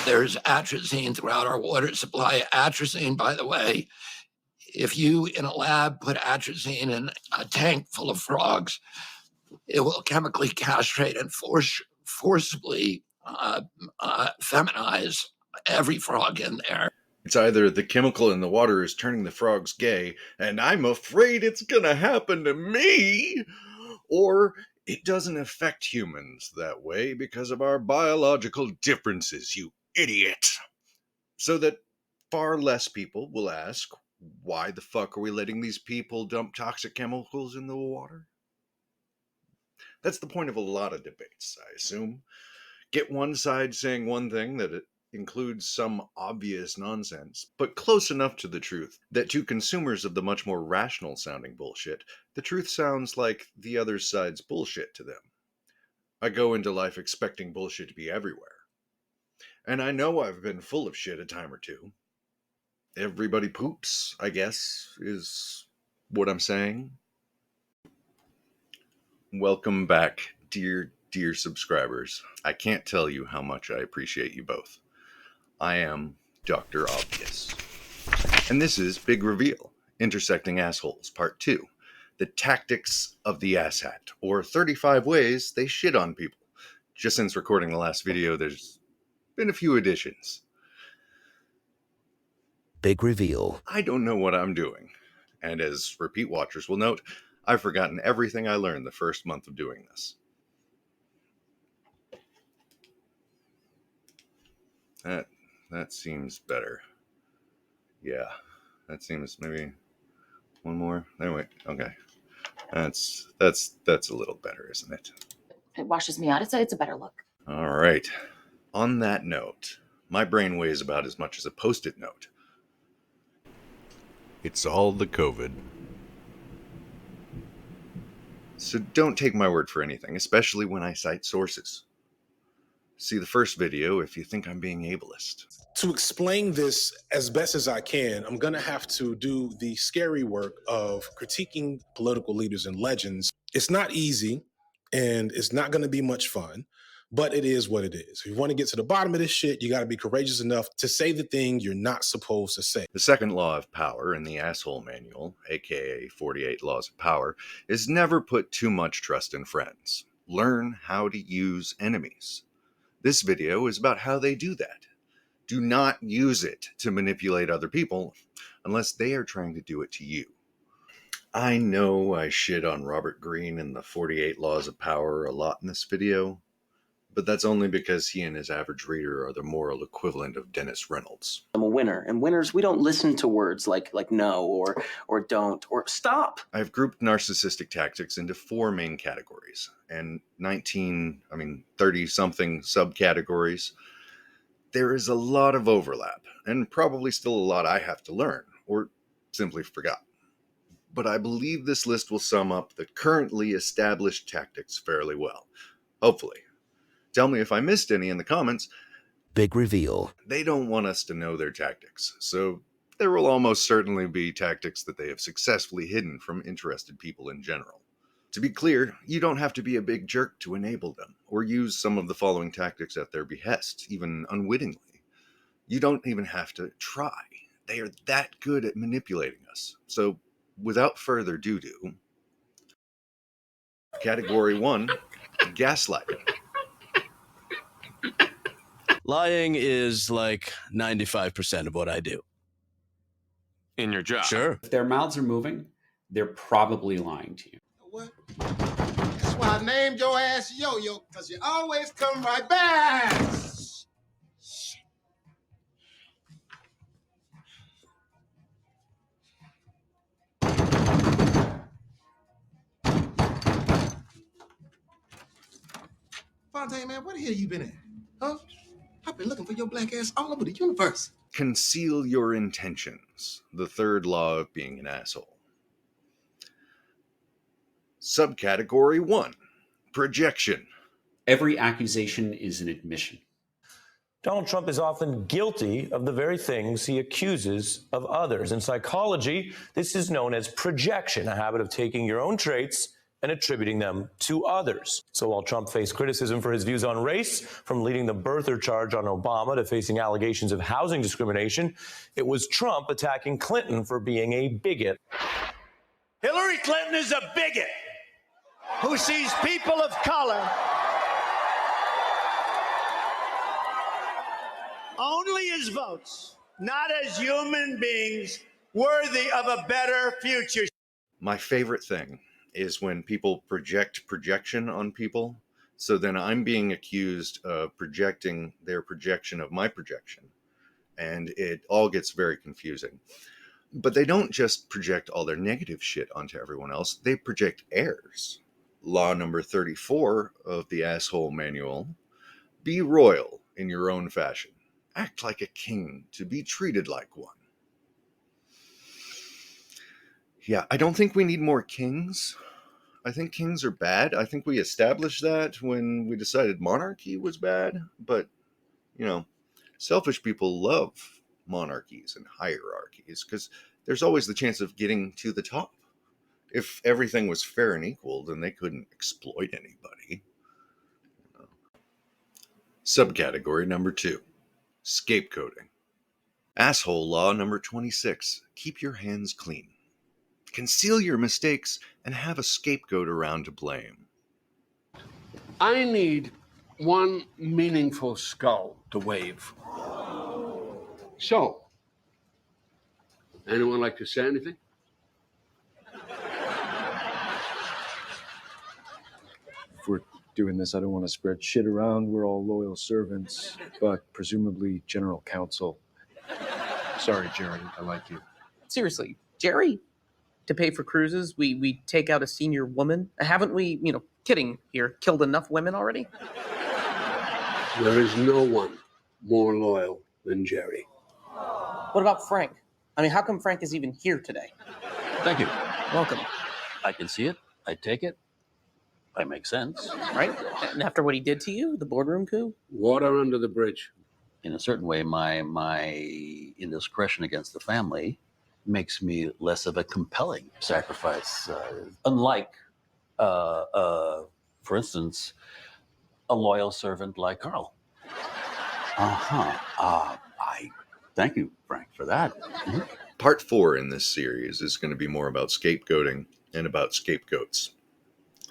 There's atrazine throughout our water supply. Atrazine, by the way, if you in a lab put atrazine in a tank full of frogs, it will chemically castrate and forcibly feminize every frog in there. It's either the chemical in the water is turning the frogs gay, and I'm afraid it's gonna happen to me, or it doesn't affect humans that way because of our biological differences, you idiot. So that far less people will ask, why the fuck are we letting these people dump toxic chemicals in the water? That's the point of a lot of debates, I assume. Get one side saying one thing that it includes some obvious nonsense, but close enough to the truth that to consumers of the much more rational sounding bullshit, the truth sounds like the other side's bullshit to them. I go into life expecting bullshit to be everywhere. And I know I've been full of shit a time or two. Everybody poops, I guess, is what I'm saying. Welcome back, dear subscribers. I can't tell you how much I appreciate you both. I am Dr. Obvious. And this is Big Reveal, Intersecting Assholes, Part 2. The Tactics of the Asshat, or 35 Ways They Shit on People. Just since recording the last video, there's been a few additions. Big Reveal. I don't know what I'm doing. And as repeat watchers will note, I've forgotten everything I learned the first month of doing this. That seems better. Yeah, that seems maybe one more. Anyway, okay. That's a little better, isn't it? It washes me out. It's a better look. All right. On that note, my brain weighs about as much as a Post-it note. It's all the COVID. So don't take my word for anything, especially when I cite sources. See the first video if you think I'm being ableist. To explain this as best as I can, I'm going to have to do the scary work of critiquing political leaders and legends. It's not easy, and it's not going to be much fun, but it is what it is. If you want to get to the bottom of this shit, you got to be courageous enough to say the thing you're not supposed to say. The second law of power in the Asshole Manual, aka 48 Laws of Power, is never put too much trust in friends. Learn how to use enemies. This video is about how they do that. Do not use it to manipulate other people unless they are trying to do it to you. I know I shit on Robert Greene and the 48 Laws of Power a lot in this video, but that's only because he and his average reader are the moral equivalent of Dennis Reynolds. I'm a winner, and winners, we don't listen to words like no or don't or stop. I've grouped narcissistic tactics into 4 main categories and 30-something subcategories. There is a lot of overlap, and probably still a lot I have to learn, or simply forgot. But I believe this list will sum up the currently established tactics fairly well. Hopefully. Tell me if I missed any in the comments. Big Reveal. They don't want us to know their tactics, so there will almost certainly be tactics that they have successfully hidden from interested people in general. To be clear, you don't have to be a big jerk to enable them, or use some of the following tactics at their behest, even unwittingly. You don't even have to try. They are that good at manipulating us. So, without further doo-doo, Category 1, gaslighting. Lying is like 95% of what I do. In your job? Sure. If their mouths are moving, they're probably lying to you. What? That's why I named your ass Yo-Yo, because you always come right back. Shit. Fontaine, man, where the hell you been at? Huh? I've been looking for your black ass all over the universe. Conceal your intentions. The third law of being an asshole. Subcategory 1, projection. Every accusation is an admission. Donald Trump is often guilty of the very things he accuses of others. In psychology, this is known as projection, a habit of taking your own traits and attributing them to others. So while Trump faced criticism for his views on race, from leading the birther charge on Obama to facing allegations of housing discrimination, it was Trump attacking Clinton for being a bigot. Hillary Clinton is a bigot who sees people of color only as votes, not as human beings worthy of a better future. My favorite thing is when people project projection on people. So then I'm being accused of projecting their projection of my projection. And it all gets very confusing. But they don't just project all their negative shit onto everyone else. They project errors. Law number 34 of the asshole manual: be royal in your own fashion. Act like a king to be treated like one. Yeah, I don't think we need more kings. I think kings are bad. I think we established that when we decided monarchy was bad. But, you know, selfish people love monarchies and hierarchies because there's always the chance of getting to the top. If everything was fair and equal, then they couldn't exploit anybody. Subcategory number 2, scapegoating. Asshole law number 26, keep your hands clean. Conceal your mistakes and have a scapegoat around to blame. I need one meaningful skull to wave. So, anyone like to say anything? If we're doing this, I don't want to spread shit around. We're all loyal servants, but presumably general counsel. Sorry, Jerry, I like you. Seriously, Jerry? To pay for cruises, we take out a senior woman? Haven't we, kidding here, killed enough women already? There is no one more loyal than Jerry. What about Frank? I mean, how come Frank is even here today? Thank you. Welcome. I can see it. I take it. I make sense. Right? And after what he did to you, the boardroom coup? Water under the bridge. In a certain way, my indiscretion against the family makes me less of a compelling sacrifice. Unlike, for instance, a loyal servant like Carl. I thank you, Frank, for that. Mm-hmm. Part 4 in this series is going to be more about scapegoating and about scapegoats,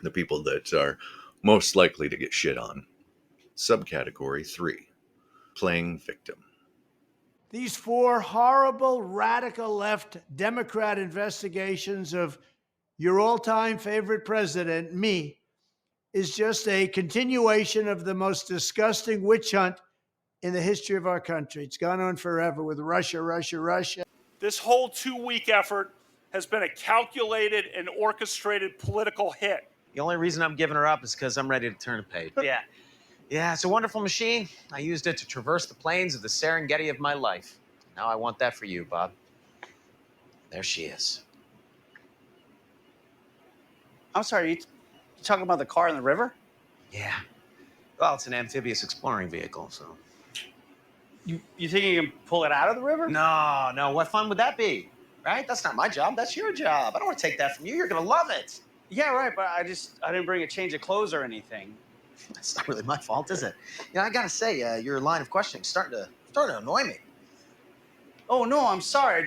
the people that are most likely to get shit on. Subcategory 3, playing victim. These 4 horrible, radical left Democrat investigations of your all-time favorite president, me, is just a continuation of the most disgusting witch hunt in the history of our country. It's gone on forever with Russia, Russia, Russia. This whole 2-week effort has been a calculated and orchestrated political hit. The only reason I'm giving her up is because I'm ready to turn a page. Yeah, it's a wonderful machine. I used it to traverse the plains of the Serengeti of my life. Now I want that for you, Bob. There she is. I'm sorry, you talking about the car in the river? Yeah. Well, it's an amphibious exploring vehicle, so. You think you can pull it out of the river? No. What fun would that be? Right? That's not my job. That's your job. I don't want to take that from you. You're going to love it. Yeah, right, but I didn't bring a change of clothes or anything. That's not really my fault, is it? I got to say, your line of questioning is starting to annoy me. Oh, no, I'm sorry. I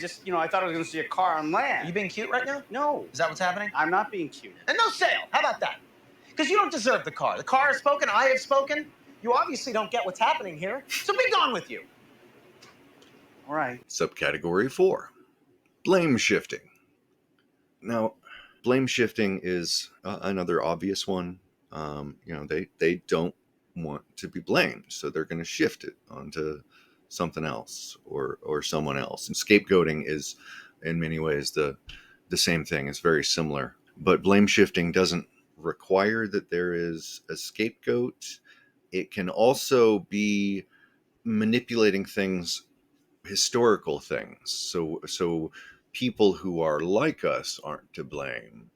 thought I was going to see a car on land. Are you being cute right now? No. Is that what's happening? I'm not being cute. And no sale. How about that? Because you don't deserve the car. The car has spoken. I have spoken. You obviously don't get what's happening here. So be gone with you. All right. Subcategory 4, blame shifting. Now, blame shifting is another obvious one. They don't want to be blamed, so they're going to shift it onto something else or someone else. And scapegoating is, in many ways, the same thing. It's very similar. But blame shifting doesn't require that there is a scapegoat. It can also be manipulating things, historical things. So people who are like us aren't to blame.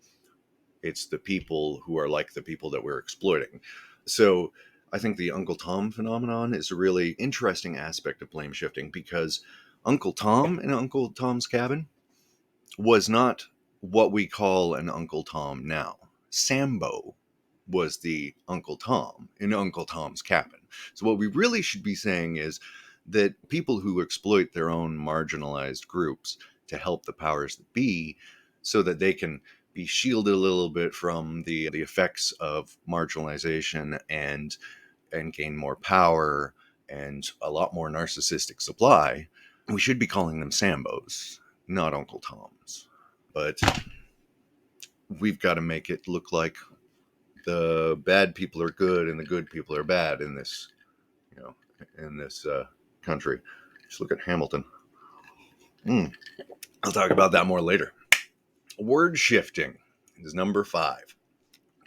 It's the people who are like the people that we're exploiting. So I think the Uncle Tom phenomenon is a really interesting aspect of blame shifting, because Uncle Tom in Uncle Tom's Cabin was not what we call an Uncle Tom now. Sambo was the Uncle Tom in Uncle Tom's Cabin. So what we really should be saying is that people who exploit their own marginalized groups to help the powers that be so that they can be shielded a little bit from the effects of marginalization and gain more power and a lot more narcissistic supply, we should be calling them Sambos, not Uncle Toms. But we've got to make it look like the bad people are good and the good people are bad in this, in this country. Just look at Hamilton. I'll talk about that more later. Word shifting is number 5.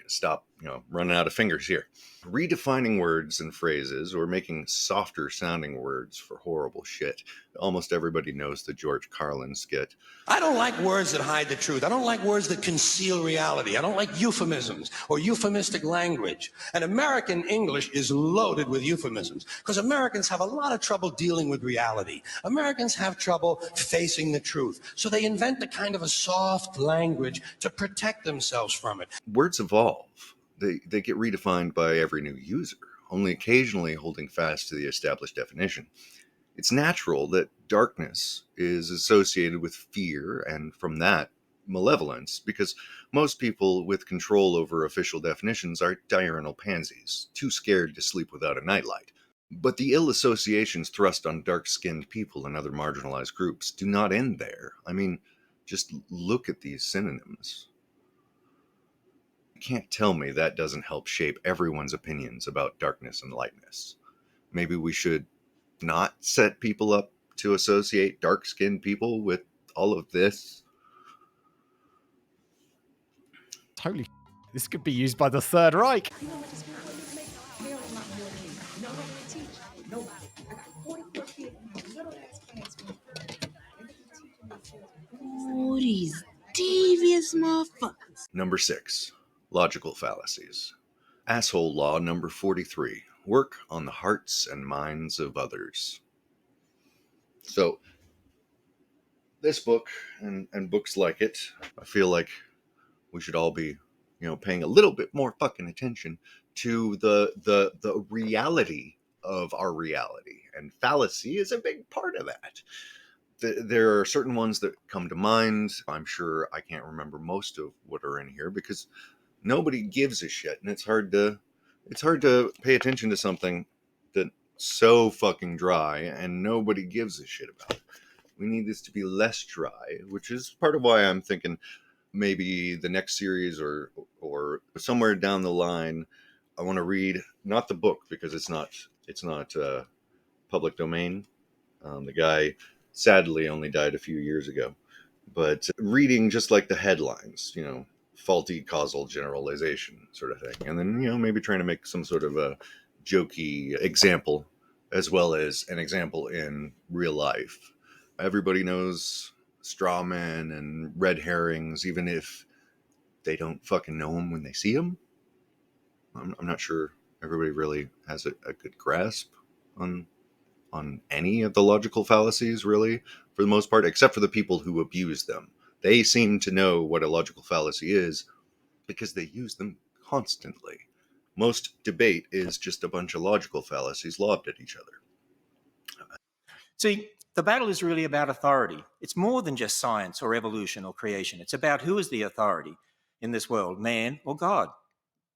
Stop, running out of fingers here. Redefining words and phrases or making softer sounding words for horrible shit. Almost everybody knows the George Carlin skit. I don't like words that hide the truth. I don't like words that conceal reality. I don't like euphemisms or euphemistic language. And American English is loaded with euphemisms because Americans have a lot of trouble dealing with reality. Americans have trouble facing the truth. So they invent a kind of a soft language to protect themselves from it. Words evolve. They get redefined by every new user, only occasionally holding fast to the established definition. It's natural that darkness is associated with fear and from that, malevolence, because most people with control over official definitions are diurnal pansies, too scared to sleep without a nightlight. But the ill associations thrust on dark-skinned people and other marginalized groups do not end there. I mean, just look at these synonyms. You can't tell me that doesn't help shape everyone's opinions about darkness and lightness. Maybe we should not set people up to associate dark-skinned people with all of this. Holy, this could be used by the Third Reich. Oh, these devious motherfuckers. Number 6, logical fallacies. Asshole law number 43. Work on the hearts and minds of others. So, this book and books like it, I feel like we should all be, paying a little bit more fucking attention to the reality of our reality. And fallacy is a big part of that. There are certain ones that come to mind. I'm sure I can't remember most of what are in here because nobody gives a shit, and it's hard to pay attention to something that's so fucking dry and nobody gives a shit about it. We need this to be less dry, which is part of why I'm thinking maybe the next series or somewhere down the line, I want to read not the book because it's not public domain. The guy sadly only died a few years ago, but reading just like the headlines, faulty causal generalization sort of thing, and then maybe trying to make some sort of a jokey example as well as an example in real life. Everybody knows straw men and red herrings, even if they don't fucking know them when they see them. I'm not sure everybody really has a good grasp on any of the logical fallacies, really, for the most part, except for the people who abuse them. They seem to know what a logical fallacy is because they use them constantly. Most debate is just a bunch of logical fallacies lobbed at each other. See, the battle is really about authority. It's more than just science or evolution or creation. It's about who is the authority in this world, man or God.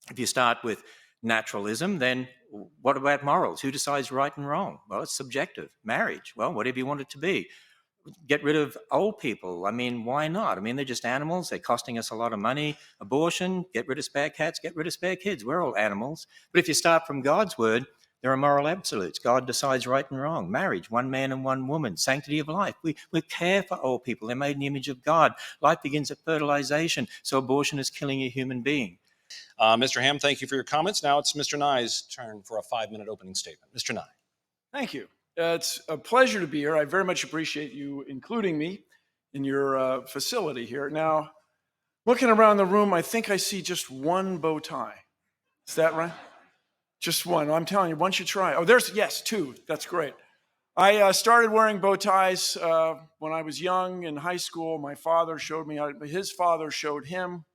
If you start with naturalism, then what about morals? Who decides right and wrong? Well, it's subjective. Marriage, well, whatever you want it to be. Get rid of old people. I mean, why not? I mean, they're just animals. They're costing us a lot of money. Abortion, get rid of spare cats, get rid of spare kids. We're all animals. But if you start from God's word, there are moral absolutes. God decides right and wrong. Marriage, one man and one woman. Sanctity of life. We care for old people. They're made in the image of God. Life begins at fertilization. So abortion is killing a human being. Mr. Ham, thank you for your comments. Now it's Mr. Nye's turn for a 5-minute opening statement. Mr. Nye. Thank you. It's a pleasure to be here. I very much appreciate you including me in your facility here. Now, looking around the room, I think I see just one bow tie. Is that right? Just one. I'm telling you, once you try. Oh, yes, 2. That's great. I started wearing bow ties when I was young in high school. My father showed me, his father showed him.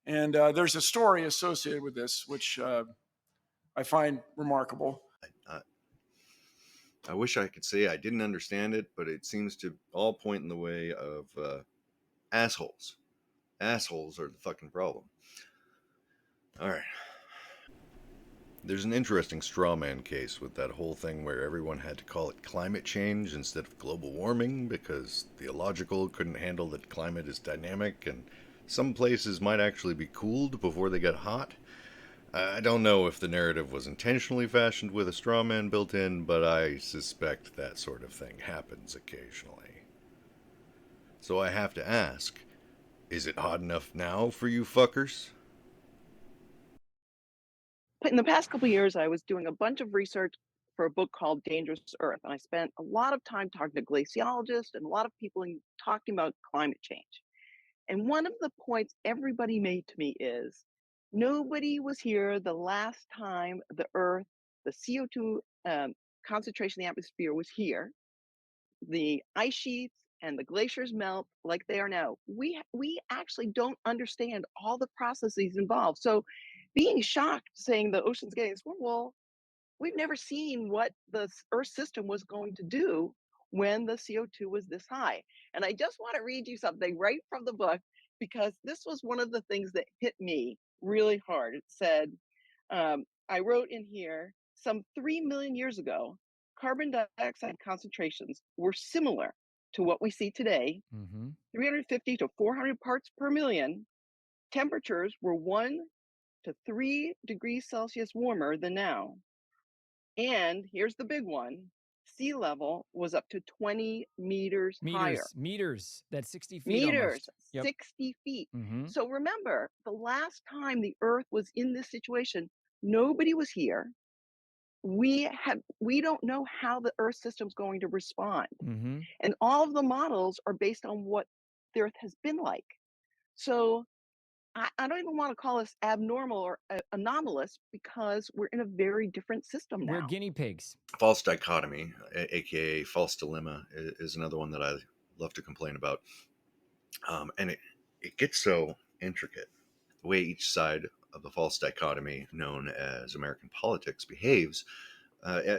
And there's a story associated with this, which I find remarkable. I wish I could say I didn't understand it, but it seems to all point in the way of assholes. Assholes are the fucking problem. All right. There's an interesting straw man case with that whole thing where everyone had to call it climate change instead of global warming because theological couldn't handle that climate is dynamic and some places might actually be cooled before they get hot. I don't know if the narrative was intentionally fashioned with a straw man built in, but I suspect that sort of thing happens occasionally. So I have to ask, is it hot enough now for you fuckers? In the past couple of years, I was doing a bunch of research for a book called Dangerous Earth, and I spent a lot of time talking to glaciologists and a lot of people talking about climate change. And one of the points everybody made to me is, nobody was here the last time the Earth, the CO2 concentration in the atmosphere was here. The ice sheets and the glaciers melt like they are now. We actually don't understand all the processes involved. So being shocked saying the ocean's getting this warm, well, we've never seen what the Earth system was going to do when the CO2 was this high. And I just want to read you something right from the book, because this was one of the things that hit me really hard. It said, I wrote in here, some 3 million years ago, carbon dioxide concentrations were similar to what we see today, 350 to 400 parts per million. Temperatures were 1 to 3 degrees Celsius warmer than now. And here's the big one, sea level was up to 20 meters higher. Meters, that's 60 feet Meters, almost. Yep. 60 feet. Mhm. So remember, the last time the Earth was in this situation, nobody was here. We don't know how the Earth system's going to respond. Mhm. And all of the models are based on what the Earth has been like. So I don't even want to call us abnormal or anomalous, because we're in a very different system now. We're guinea pigs. False dichotomy, aka false dilemma, is another one that I love to complain about. And it gets so intricate. The way each side of the false dichotomy, known as American politics, behaves,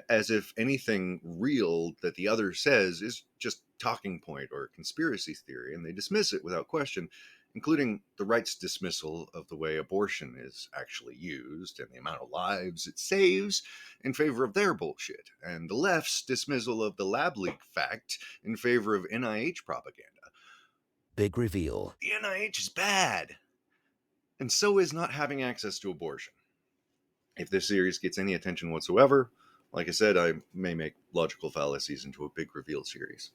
as if anything real that the other says is just talking point or conspiracy theory, and they dismiss it without question, including the right's dismissal of the way abortion is actually used and the amount of lives it saves in favor of their bullshit, and the left's dismissal of the lab leak fact in favor of NIH propaganda. Big reveal. The NIH is bad, and so is not having access to abortion. If this series gets any attention whatsoever, like I said, I may make logical fallacies into a big reveal series.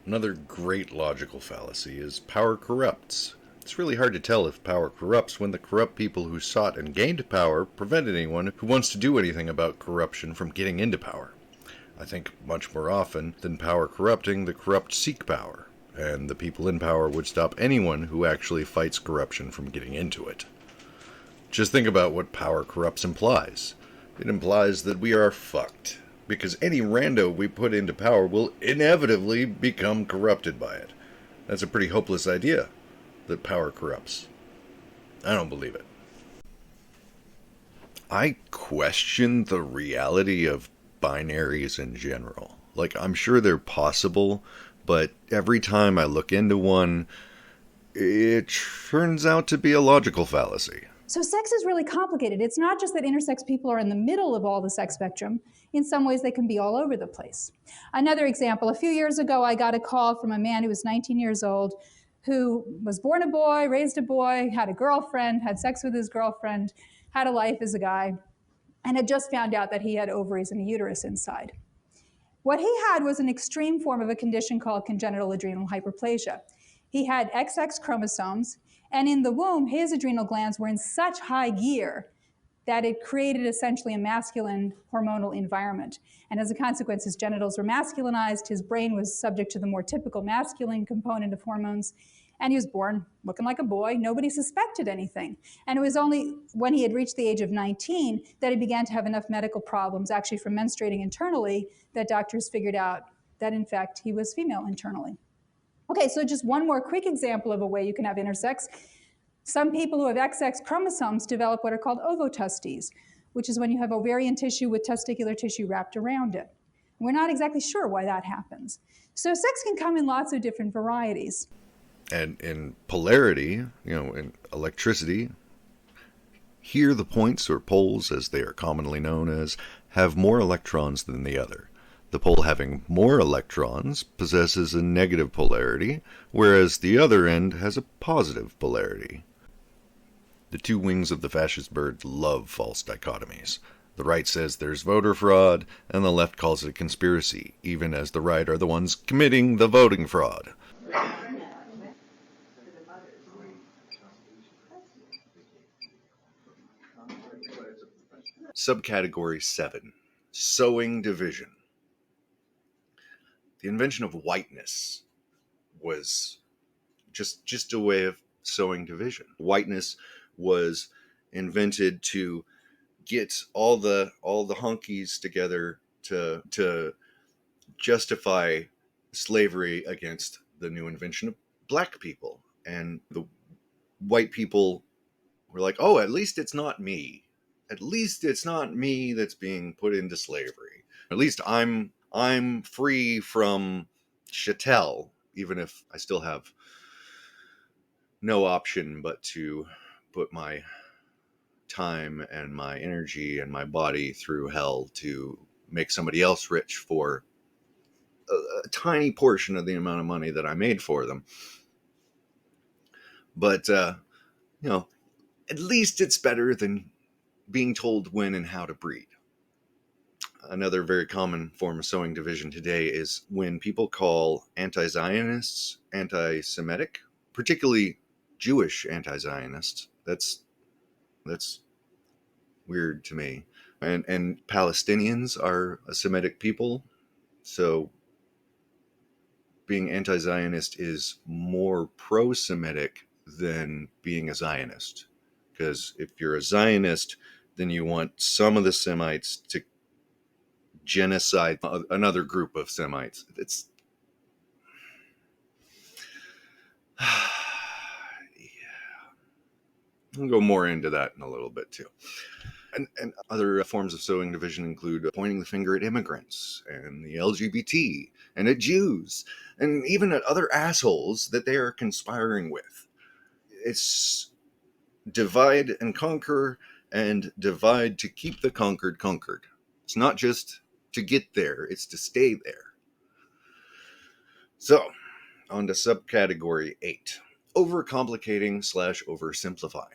Another great logical fallacy is power corrupts. It's really hard to tell if power corrupts when the corrupt people who sought and gained power prevent anyone who wants to do anything about corruption from getting into power. I think much more often than power corrupting, the corrupt seek power, and the people in power would stop anyone who actually fights corruption from getting into it. Just think about what power corrupts implies. It implies that we are fucked, because any rando we put into power will inevitably become corrupted by it. That's a pretty hopeless idea, that power corrupts. I don't believe it. I question the reality of binaries in general. Like, I'm sure they're possible, but every time I look into one, it turns out to be a logical fallacy. So sex is really complicated. It's not just that intersex people are in the middle of all the sex spectrum. In some ways, they can be all over the place. Another example, a few years ago, I got a call from a man who was 19 years old, who was born a boy, raised a boy, had a girlfriend, had sex with his girlfriend, had a life as a guy, and had just found out that he had ovaries and a uterus inside. What he had was an extreme form of a condition called congenital adrenal hyperplasia. He had XX chromosomes, and in the womb, his adrenal glands were in such high gear that it created essentially a masculine hormonal environment. And as a consequence, his genitals were masculinized, his brain was subject to the more typical masculine component of hormones, and he was born looking like a boy. Nobody suspected anything. And it was only when he had reached the age of 19 that he began to have enough medical problems, actually from menstruating internally, that doctors figured out that, in fact, he was female internally. Okay, so just one more quick example of a way you can have intersex. Some people who have XX chromosomes develop what are called ovotestes, which is when you have ovarian tissue with testicular tissue wrapped around it. We're not exactly sure why that happens. So sex can come in lots of different varieties. And in polarity, in electricity, here the points or poles, as they are commonly known as, have more electrons than the other. The pole having more electrons possesses a negative polarity, whereas the other end has a positive polarity. The two wings of the fascist bird love false dichotomies. The right says there's voter fraud, and the left calls it a conspiracy, even as the right are the ones committing the voting fraud. Subcategory 7. Sowing division. The invention of whiteness was just a way of sowing division. Whiteness was invented to get all the honkies together to justify slavery against the new invention of black people. And the white people were like, oh, at least it's not me. At least it's not me that's being put into slavery. At least I'm free from chattel, even if I still have no option but to put my time and my energy and my body through hell to make somebody else rich for a tiny portion of the amount of money that I made for them. But, at least it's better than being told when and how to breed. Another very common form of sowing division today is when people call anti-Zionists anti-Semitic, particularly Jewish anti-Zionists. That's weird to me. And Palestinians are a Semitic people, so being anti-Zionist is more pro-Semitic than being a Zionist. Because if you're a Zionist, then you want some of the Semites to genocide another group of Semites. It's I'll go more into that in a little bit too. And other forms of sowing division include pointing the finger at immigrants and the LGBT and at Jews and even at other assholes that they are conspiring with. It's divide and conquer, and divide to keep the conquered conquered. It's not just to get there, it's to stay there. So, on to subcategory 8. Overcomplicating / oversimplifying.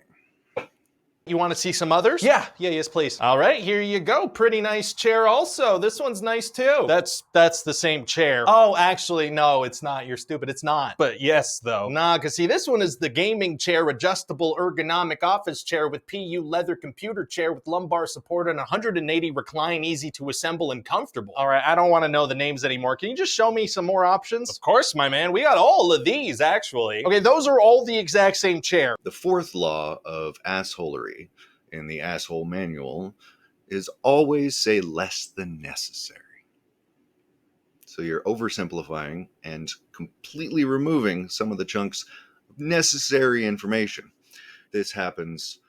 You want to see some others? Yeah, yes, please. All right, here you go. Pretty nice chair also. This one's nice too. That's the same chair. Oh, actually, no, it's not. You're stupid. It's not. But yes, though. Nah, because see, this one is the gaming chair, adjustable ergonomic office chair with PU leather computer chair with lumbar support and 180 recline, easy to assemble and comfortable. All right, I don't want to know the names anymore. Can you just show me some more options? Of course, my man. We got all of these, actually. Okay, those are all the exact same chair. The fourth law of assholery in the asshole manual is always say less than necessary. So you're oversimplifying and completely removing some of the chunks of necessary information. This happens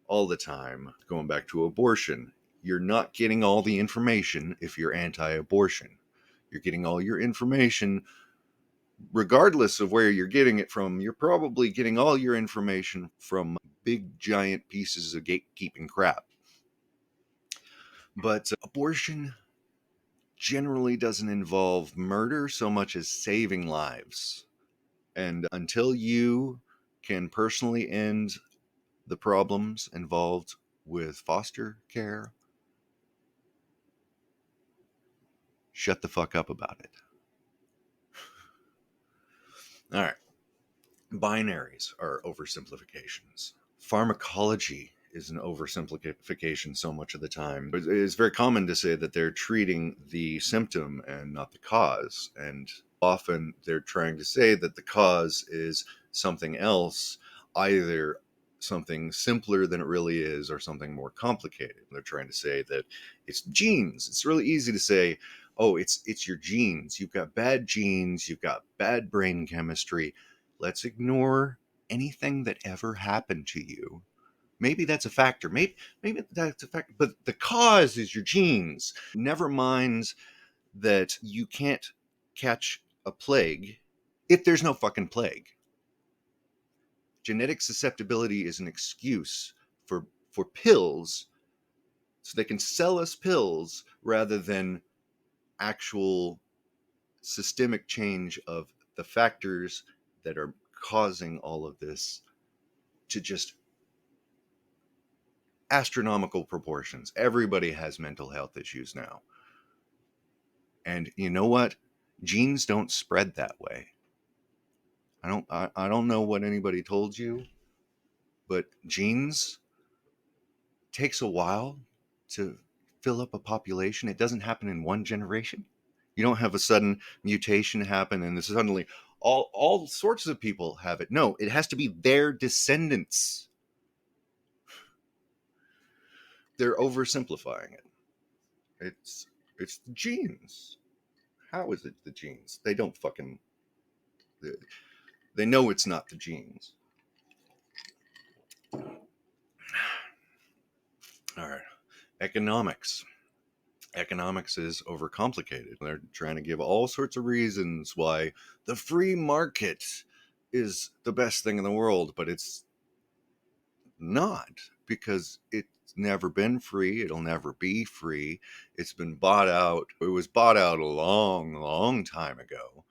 all the time. Going back to abortion, you're not getting all the information if you're anti-abortion. You're getting all your information regardless of where you're getting it from. You're probably getting all your information from big giant pieces of gatekeeping crap. But abortion generally doesn't involve murder so much as saving lives. And until you can personally end the problems involved with foster care, shut the fuck up about it. All right. Binaries are oversimplifications. Pharmacology is an oversimplification so much of the time. It's very common to say that they're treating the symptom and not the cause. And often they're trying to say that the cause is something else, either something simpler than it really is or something more complicated. They're trying to say that it's genes. It's really easy to say, oh, it's your genes. You've got bad genes, you've got bad brain chemistry. Let's ignore anything that ever happened to you. Maybe that's a factor. Maybe that's a factor, but the cause is your genes. Never mind that you can't catch a plague if there's no fucking plague. Genetic susceptibility is an excuse for pills, so they can sell us pills rather than actual systemic change of the factors that are causing all of this to just astronomical proportions. Everybody has mental health issues now. And you know what? Genes don't spread that way. I don't know what anybody told you, but genes takes a while to fill up a population. It doesn't happen in one generation. You don't have a sudden mutation happen and suddenly all sorts of people have it. No, it has to be their descendants. They're oversimplifying it. It's the genes. How is it the genes? They don't fucking... They know it's not the genes. All right. Economics. Economics is overcomplicated. They're trying to give all sorts of reasons why the free market is the best thing in the world, but it's not, because it's never been free. It'll never be free. It's been bought out. It was bought out a long, long time ago,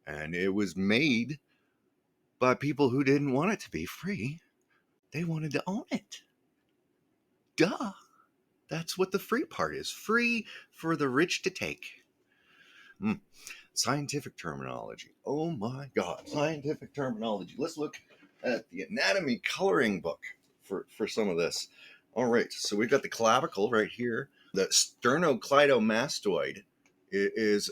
and it was made by people who didn't want it to be free. They wanted to own it. Duh. That's what the free part is. Free for the rich to take. Scientific terminology. Oh my God. Scientific terminology. Let's look at the anatomy coloring book for some of this. All right. So we've got the clavicle right here. The sternocleidomastoid is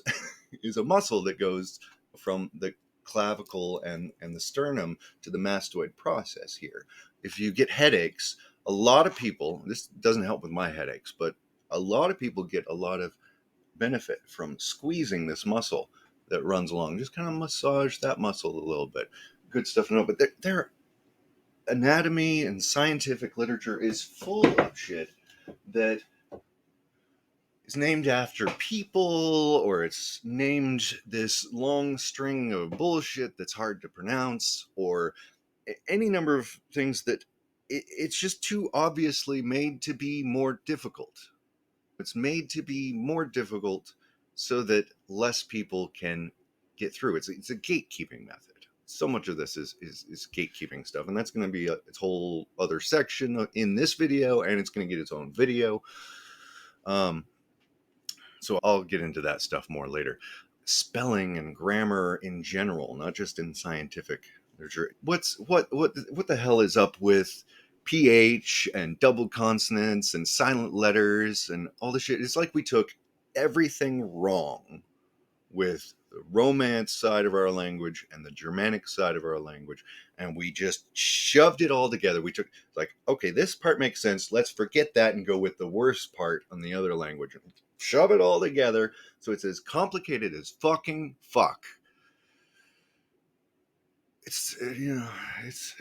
a muscle that goes from the clavicle and the sternum to the mastoid process here. If you get headaches, a lot of people, this doesn't help with my headaches, but a lot of people get a lot of benefit from squeezing this muscle that runs along. Just kind of massage that muscle a little bit. Good stuff to know. But their anatomy and scientific literature is full of shit that is named after people, or it's named this long string of bullshit that's hard to pronounce, or any number of things that it's just too obviously made to be more difficult. It's made to be more difficult so that less people can get through. It's a gatekeeping method. So much of this is gatekeeping stuff, and that's going to be its whole other section in this video, and it's going to get its own video. So I'll get into that stuff more later. Spelling and grammar in general, not just in scientific literature. What the hell is up with pH and double consonants and silent letters and all this shit? It's like we took everything wrong with the Romance side of our language and the Germanic side of our language, and we just shoved it all together. We took, like, okay, this part makes sense. Let's forget that and go with the worst part on the other language. Shove it all together so it's as complicated as fucking fuck. It's it's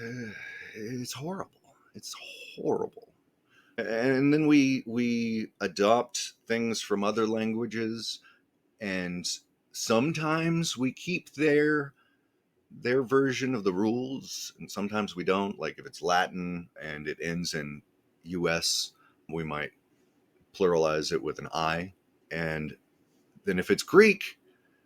horrible. It's horrible. And then we adopt things from other languages, and sometimes we keep their version of the rules, and sometimes we don't. Like if it's Latin and it ends in US, we might pluralize it with an I. And then if it's Greek,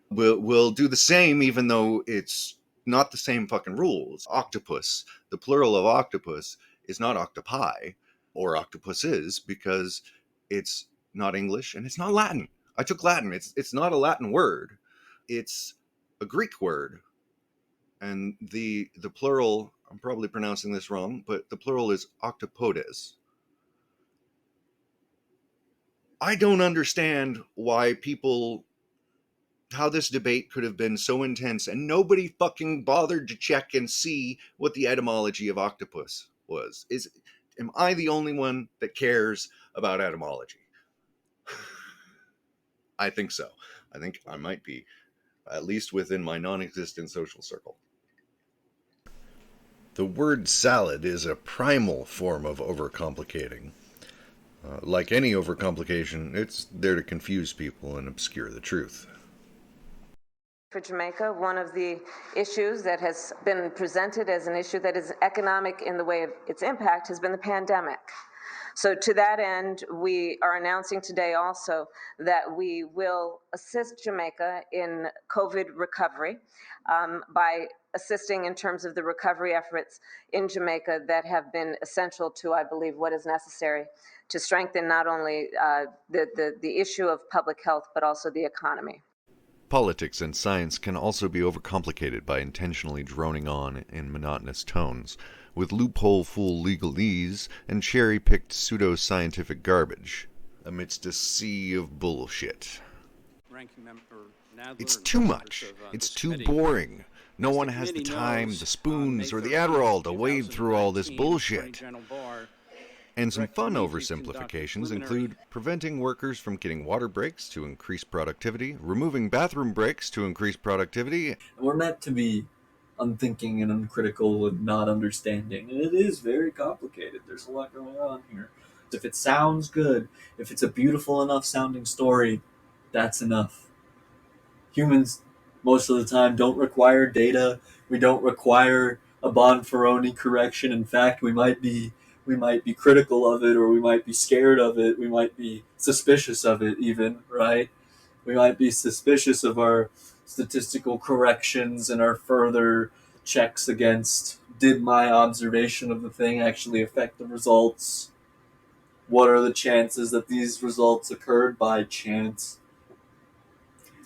we'll do the same, even though it's not the same fucking rules. Octopus, the plural of octopus is not octopi or octopuses, because it's not English and it's not Latin. I took Latin. It's not a Latin word. It's a Greek word. And the plural, I'm probably pronouncing this wrong, but the plural is octopodes. I don't understand how this debate could have been so intense and nobody fucking bothered to check and see what the etymology of octopus was. Am I the only one that cares about etymology? I think so. I think I might be, at least within my non-existent social circle. The word salad is a primal form of overcomplicating. Like any overcomplication, it's there to confuse people and obscure the truth. For Jamaica, one of the issues that has been presented as an issue that is economic in the way of its impact has been the pandemic. So to that end, we are announcing today also that we will assist Jamaica in COVID recovery by assisting in terms of the recovery efforts in Jamaica that have been essential to, I believe, what is necessary to strengthen not only the issue of public health, but also the economy. Politics and science can also be overcomplicated by intentionally droning on in monotonous tones, with loophole-full legalese and cherry-picked pseudo-scientific garbage, amidst a sea of bullshit. It's too much. It's too boring. No one has the time, the spoons, or the Adderall to wade through all this bullshit. And some fun oversimplifications include preventing workers from getting water breaks to increase productivity, removing bathroom breaks to increase productivity. We're meant to be unthinking and uncritical and not understanding, and it is very complicated. There's a lot going on here. If it sounds good, if it's a beautiful enough sounding story, that's enough. Humans, most of the time, don't require data. We don't require a Bonferroni correction. In fact, we might be critical of it, or we might be scared of it. We might be suspicious of it even, right? We might be suspicious of our statistical corrections and our further checks against, did my observation of the thing actually affect the results? What are the chances that these results occurred by chance?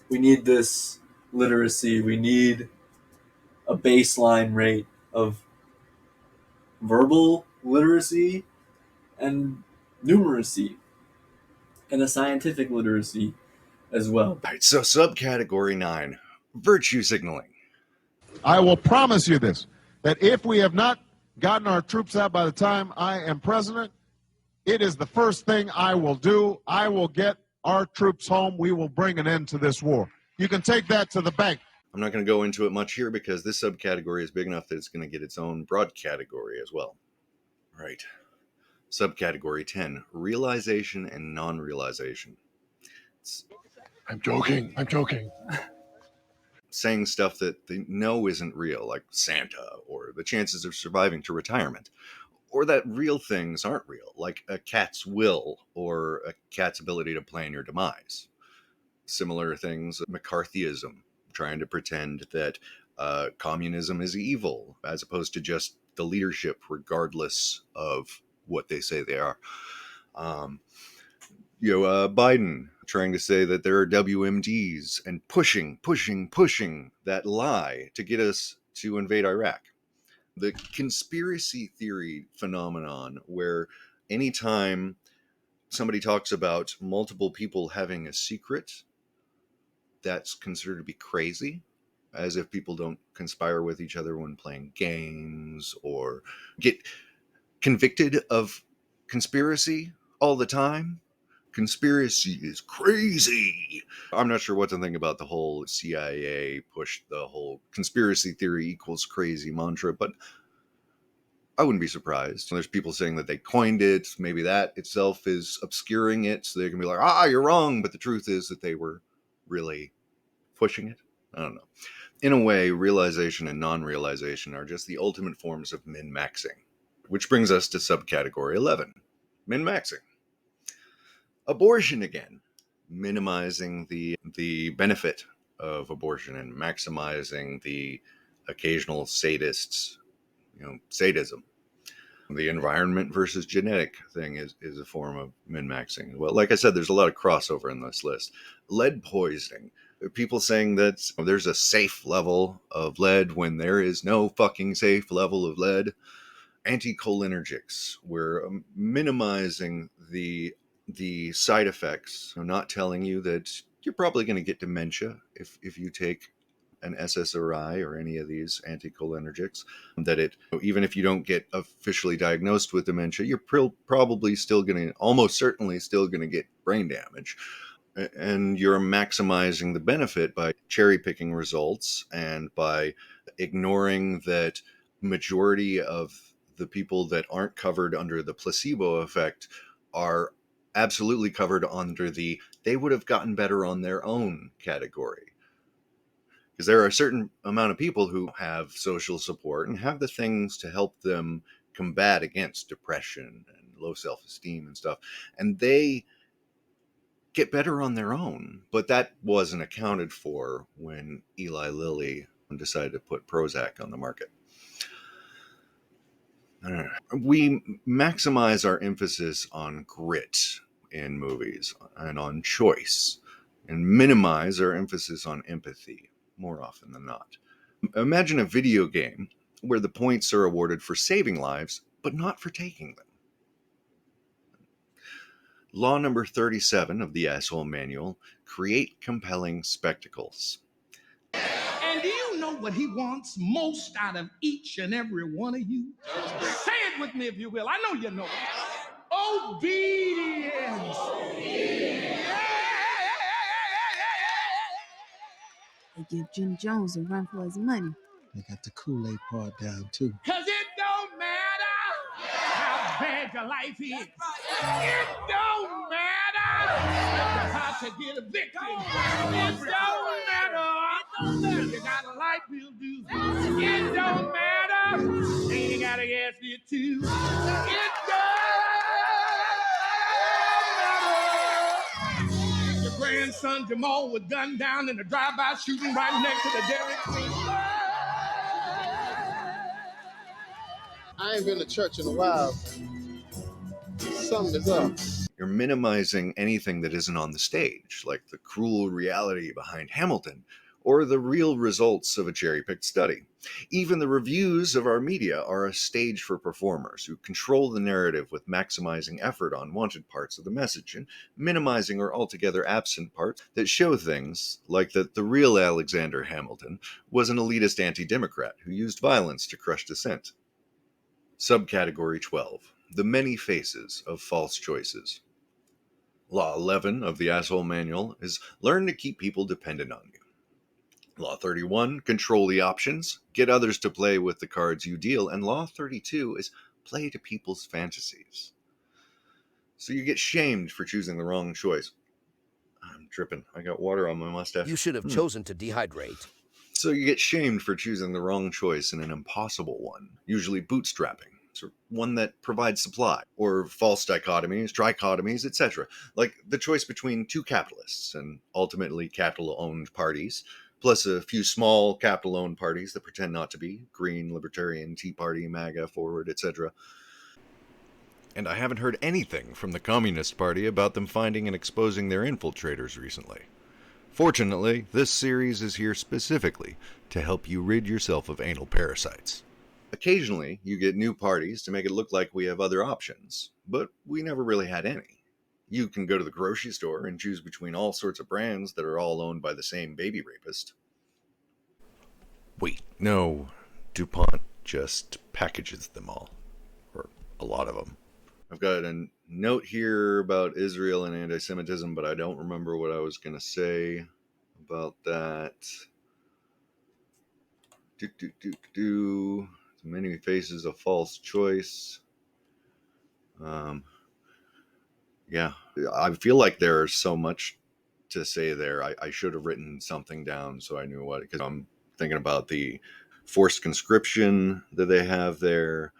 We need this literacy. We need a baseline rate of verbal literacy and numeracy, and a scientific literacy as well. Alright, so subcategory 9, virtue signaling. I will promise you this, that if we have not gotten our troops out by the time I am president, it is the first thing I will do. I will get our troops home. We will bring an end to this war. You can take that to the bank. I'm not going to go into it much here because this subcategory is big enough that it's going to get its own broad category as well. Right. Subcategory 10, realization and non-realization. I'm joking. Saying stuff that they know isn't real, like Santa, or the chances of surviving to retirement, or that real things aren't real, like a cat's will, or a cat's ability to plan your demise. Similar things, McCarthyism, trying to pretend that communism is evil, as opposed to just the leadership, regardless of what they say they are. Biden trying to say that there are WMDs and pushing that lie to get us to invade Iraq. The conspiracy theory phenomenon, where anytime somebody talks about multiple people having a secret, that's considered to be crazy, as if people don't conspire with each other when playing games or get convicted of conspiracy all the time. Conspiracy is crazy. I'm not sure what to think about the whole CIA push the whole conspiracy theory equals crazy mantra, but I wouldn't be surprised. There's people saying that they coined it. Maybe that itself is obscuring it, so they can be like, you're wrong. But the truth is that they were really pushing it. I don't know. In a way, realization and non-realization are just the ultimate forms of min-maxing. Which brings us to subcategory 11, min-maxing. Abortion again, minimizing the benefit of abortion and maximizing the occasional sadist's, sadism. The environment versus genetic thing is a form of min-maxing. Well, like I said, there's a lot of crossover in this list. Lead poisoning. People saying that there's a safe level of lead when there is no fucking safe level of lead. Anticholinergics. We're minimizing the side effects. I'm not telling you that you're probably going to get dementia if you take an SSRI or any of these anticholinergics, that it, even if you don't get officially diagnosed with dementia, you're probably still going to, almost certainly still going to get brain damage. And you're maximizing the benefit by cherry picking results and by ignoring that majority of the people that aren't covered under the placebo effect are absolutely covered under the they would have gotten better on their own category. Because there are a certain amount of people who have social support and have the things to help them combat against depression and low self-esteem and stuff. And they get better on their own. But that wasn't accounted for when Eli Lilly decided to put Prozac on the market. We maximize our emphasis on grit in movies and on choice, and minimize our emphasis on empathy more often than not. Imagine a video game where the points are awarded for saving lives, but not for taking them. Law number 37 of the Asshole Manual: create compelling spectacles. And do you know what he wants most out of each and every one of you? Say it with me if you will. I know you know it. Obedience. They give Jim Jones a run for his money. They got the Kool-Aid part down too. Cause it don't matter how bad your life is. It don't matter how to get a victory. It don't matter. You got a light bill due. It don't matter. And you got a gas bill too. It don't matter. Your grandson Jamal was gunned down in a drive-by shooting right next to the Dairy Queen. I ain't been to church in a while. Something is up. You're minimizing anything that isn't on the stage, like the cruel reality behind Hamilton, or the real results of a cherry-picked study. Even the reviews of our media are a stage for performers who control the narrative with maximizing effort on wanted parts of the message and minimizing or altogether absent parts that show things like that the real Alexander Hamilton was an elitist anti-democrat who used violence to crush dissent. Subcategory 12. The many faces of false choices. Law 11 of the Asshole Manual is learn to keep people dependent on you. Law 31, control the options, get others to play with the cards you deal. And Law 32 is play to people's fantasies. So you get shamed for choosing the wrong choice. I'm tripping. I got water on my mustache. You should have chosen to dehydrate. So you get shamed for choosing the wrong choice in an impossible one, usually bootstrapping. Or one that provides supply, or false dichotomies, trichotomies, etc. Like the choice between two capitalists and ultimately capital-owned parties, plus a few small capital-owned parties that pretend not to be, Green, Libertarian, Tea Party, MAGA, Forward, etc. And I haven't heard anything from the Communist Party about them finding and exposing their infiltrators recently. Fortunately, this series is here specifically to help you rid yourself of anal parasites. Occasionally, you get new parties to make it look like we have other options, but we never really had any. You can go to the grocery store and choose between all sorts of brands that are all owned by the same baby rapist. Wait, no, DuPont just packages them all, or a lot of them. I've got a note here about Israel and anti-Semitism, but I don't remember what I was going to say about that. Many faces of false choice. Yeah, I feel like there's so much to say there. I should have written something down so I knew what, because I'm thinking about the forced conscription that they have there.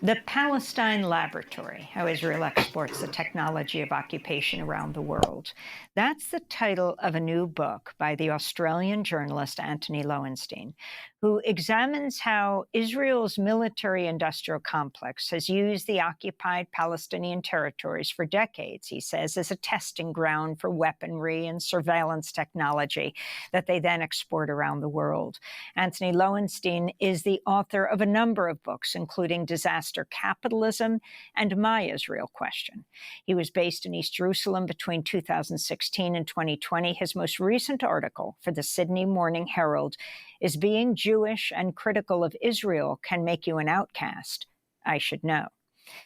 The Palestine Laboratory, How Israel Exports the Technology of Occupation Around the World. That's the title of a new book by the Australian journalist Anthony Lowenstein, who examines how Israel's military-industrial complex has used the occupied Palestinian territories for decades, he says, as a testing ground for weaponry and surveillance technology that they then export around the world. Anthony Lowenstein is the author of a number of books, including Disaster Capitalism and My Israel Question. He was based in East Jerusalem between 2016 and 2020. His most recent article for the Sydney Morning Herald is Being Jewish and Critical of Israel Can Make You an Outcast. I Should Know.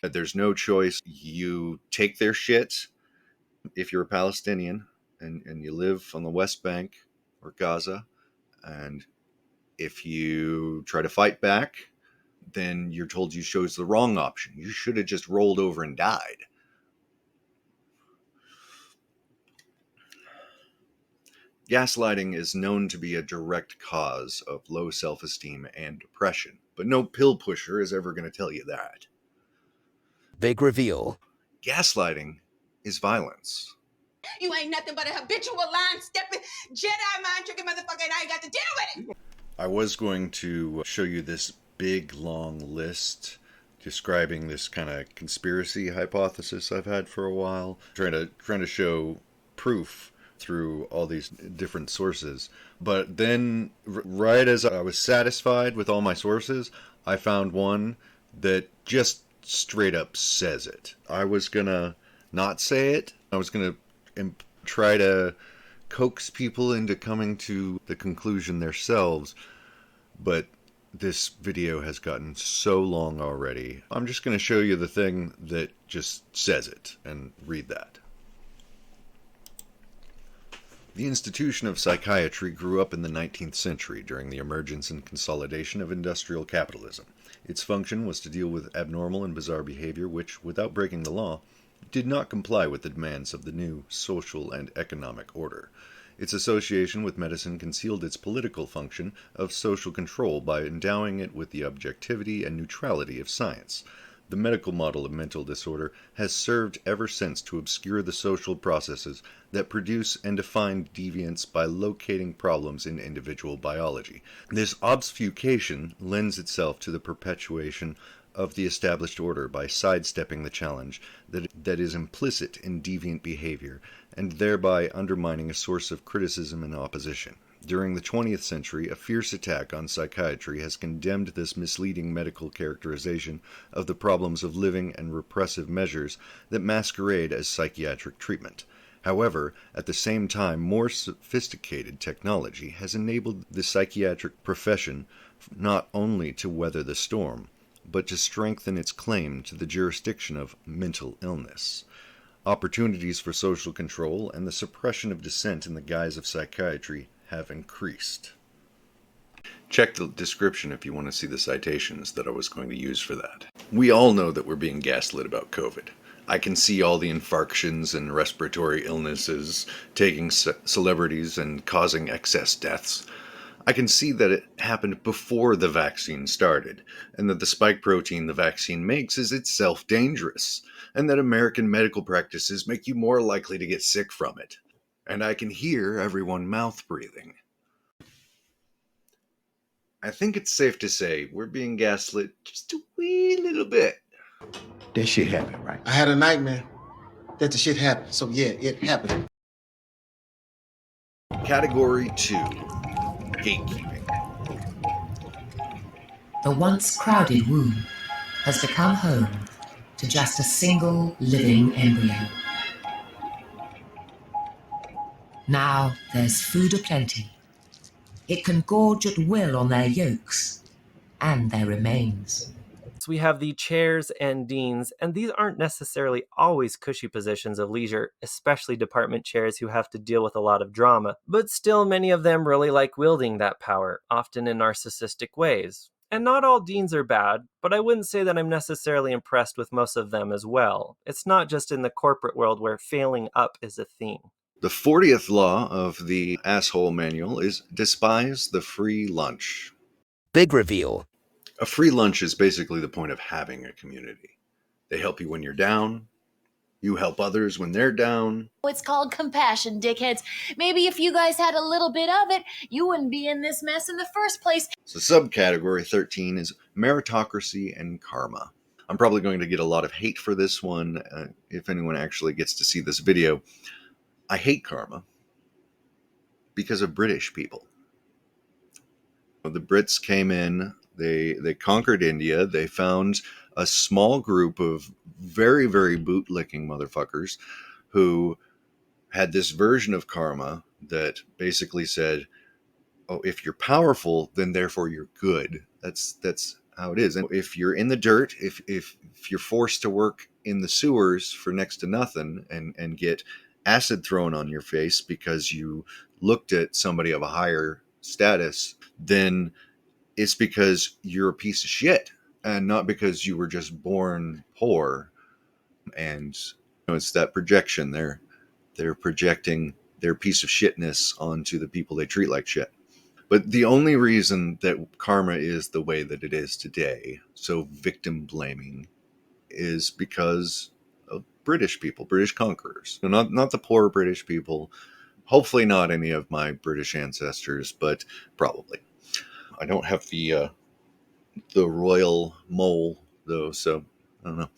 There's no choice. You take their shit if you're a Palestinian, and you live on the West Bank or Gaza, and if you try to fight back, then you're told you chose the wrong option. You should have just rolled over and died. Gaslighting is known to be a direct cause of low self-esteem and depression, but no pill pusher is ever going to tell you that. Big reveal. Gaslighting is violence. You ain't nothing but a habitual line stepping Jedi mind tricking motherfucker, and I ain't got to deal with it. I was going to show you this big long list describing this kind of conspiracy hypothesis I've had for a while, trying to show proof through all these different sources. But then right as I was satisfied with all my sources, I found one that just straight up says it. I was gonna not say it. I was gonna try to coax people into coming to the conclusion themselves, but this video has gotten so long already. I'm just going to show you the thing that just says it and read that. The institution of psychiatry grew up in the 19th century during the emergence and consolidation of industrial capitalism. Its function was to deal with abnormal and bizarre behavior which, without breaking the law, did not comply with the demands of the new social and economic order. Its association with medicine concealed its political function of social control by endowing it with the objectivity and neutrality of science. The medical model of mental disorder has served ever since to obscure the social processes that produce and define deviance by locating problems in individual biology. This obfuscation lends itself to the perpetuation of the established order by sidestepping the challenge that is implicit in deviant behavior and thereby undermining a source of criticism and opposition. During the 20th century, a fierce attack on psychiatry has condemned this misleading medical characterization of the problems of living and repressive measures that masquerade as psychiatric treatment. However, at the same time, more sophisticated technology has enabled the psychiatric profession not only to weather the storm, but to strengthen its claim to the jurisdiction of mental illness. Opportunities for social control and the suppression of dissent in the guise of psychiatry have increased. Check the description if you want to see the citations that I was going to use for that. We all know that we're being gaslit about COVID. I can see all the infarctions and respiratory illnesses taking celebrities and causing excess deaths. I can see that it happened before the vaccine started, and that the spike protein the vaccine makes is itself dangerous, and that American medical practices make you more likely to get sick from it. And I can hear everyone mouth breathing. I think it's safe to say we're being gaslit just a wee little bit. That shit happened, right? I had a nightmare that the shit happened. So yeah, it happened. Category 2. Gatekeeping. The once crowded womb has become home to just a single living embryo. Now there's food aplenty. It can gorge at will on their yolks and their remains. We have the chairs and deans, and these aren't necessarily always cushy positions of leisure, especially department chairs who have to deal with a lot of drama, but still many of them really like wielding that power, often in narcissistic ways. And not all deans are bad, but I wouldn't say that I'm necessarily impressed with most of them as well. It's not just in the corporate world where failing up is a theme. The 40th law of the asshole manual is despise the free lunch. Big reveal. A free lunch is basically the point of having a community. They help you when you're down. You help others when they're down. It's called compassion, dickheads. Maybe if you guys had a little bit of it, you wouldn't be in this mess in the first place. So subcategory 13 is meritocracy and karma. I'm probably going to get a lot of hate for this one if anyone actually gets to see this video. I hate karma because of British people. The Brits came in, they conquered India, they found a small group of very, very bootlicking motherfuckers who had this version of karma that basically said, oh, if you're powerful, then therefore you're good. That's how it is. And if you're in the dirt, if you're forced to work in the sewers for next to nothing and get acid thrown on your face because you looked at somebody of a higher status, then it's because you're a piece of shit and not because you were just born poor. And it's that projection. They're projecting their piece of shitness onto the people they treat like shit. But the only reason that karma is the way that it is today, so victim blaming, is because of British people, British conquerors. Not the poor British people. Hopefully not any of my British ancestors, but probably. I don't have the royal mole though, so I don't know.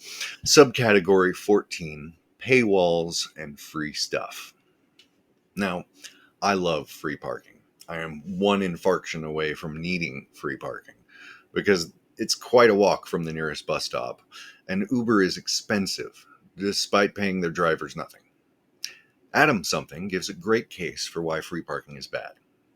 Subcategory 14, paywalls and free stuff. Now, I love free parking. I am one infarction away from needing free parking because it's quite a walk from the nearest bus stop, and Uber is expensive despite paying their drivers nothing. Adam Something gives a great case for why free parking is bad.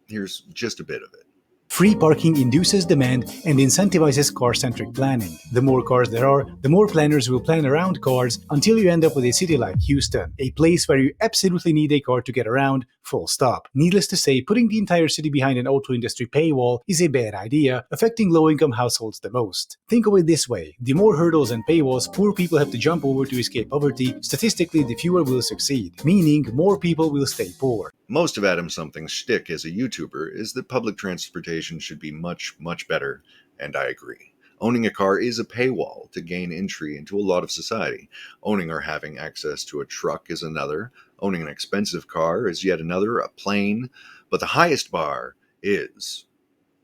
Here's just a bit of it. Free parking induces demand and incentivizes car-centric planning. The more cars there are, the more planners will plan around cars until you end up with a city like Houston, a place where you absolutely need a car to get around, full stop. Needless to say, putting the entire city behind an auto industry paywall is a bad idea, affecting low-income households the most. Think of it this way: the more hurdles and paywalls poor people have to jump over to escape poverty, statistically the fewer will succeed, meaning more people will stay poor. Most of Adam Something's shtick as a YouTuber is that public transportation should be much, much better, and I agree. Owning a car is a paywall to gain entry into a lot of society. Owning or having access to a truck is another. Owning an expensive car is yet another, a plane. But the highest bar is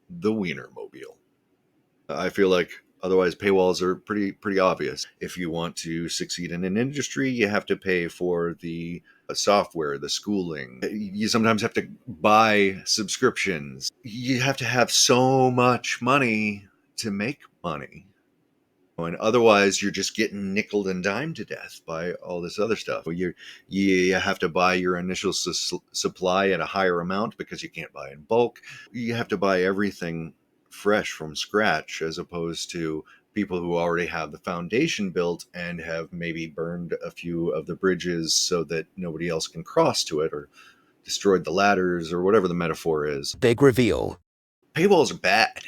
the Wienermobile. I feel like otherwise paywalls are pretty obvious. If you want to succeed in an industry, you have to pay for the software, the schooling. You sometimes have to buy subscriptions. You have to have so much money to make money. And otherwise, you're just getting nickeled and dimed to death by all this other stuff. You have to buy your initial supply at a higher amount because you can't buy in bulk. You have to buy everything fresh from scratch, as opposed to people who already have the foundation built and have maybe burned a few of the bridges so that nobody else can cross to it, or destroyed the ladders, or whatever the metaphor is. Big reveal. Paywalls are bad,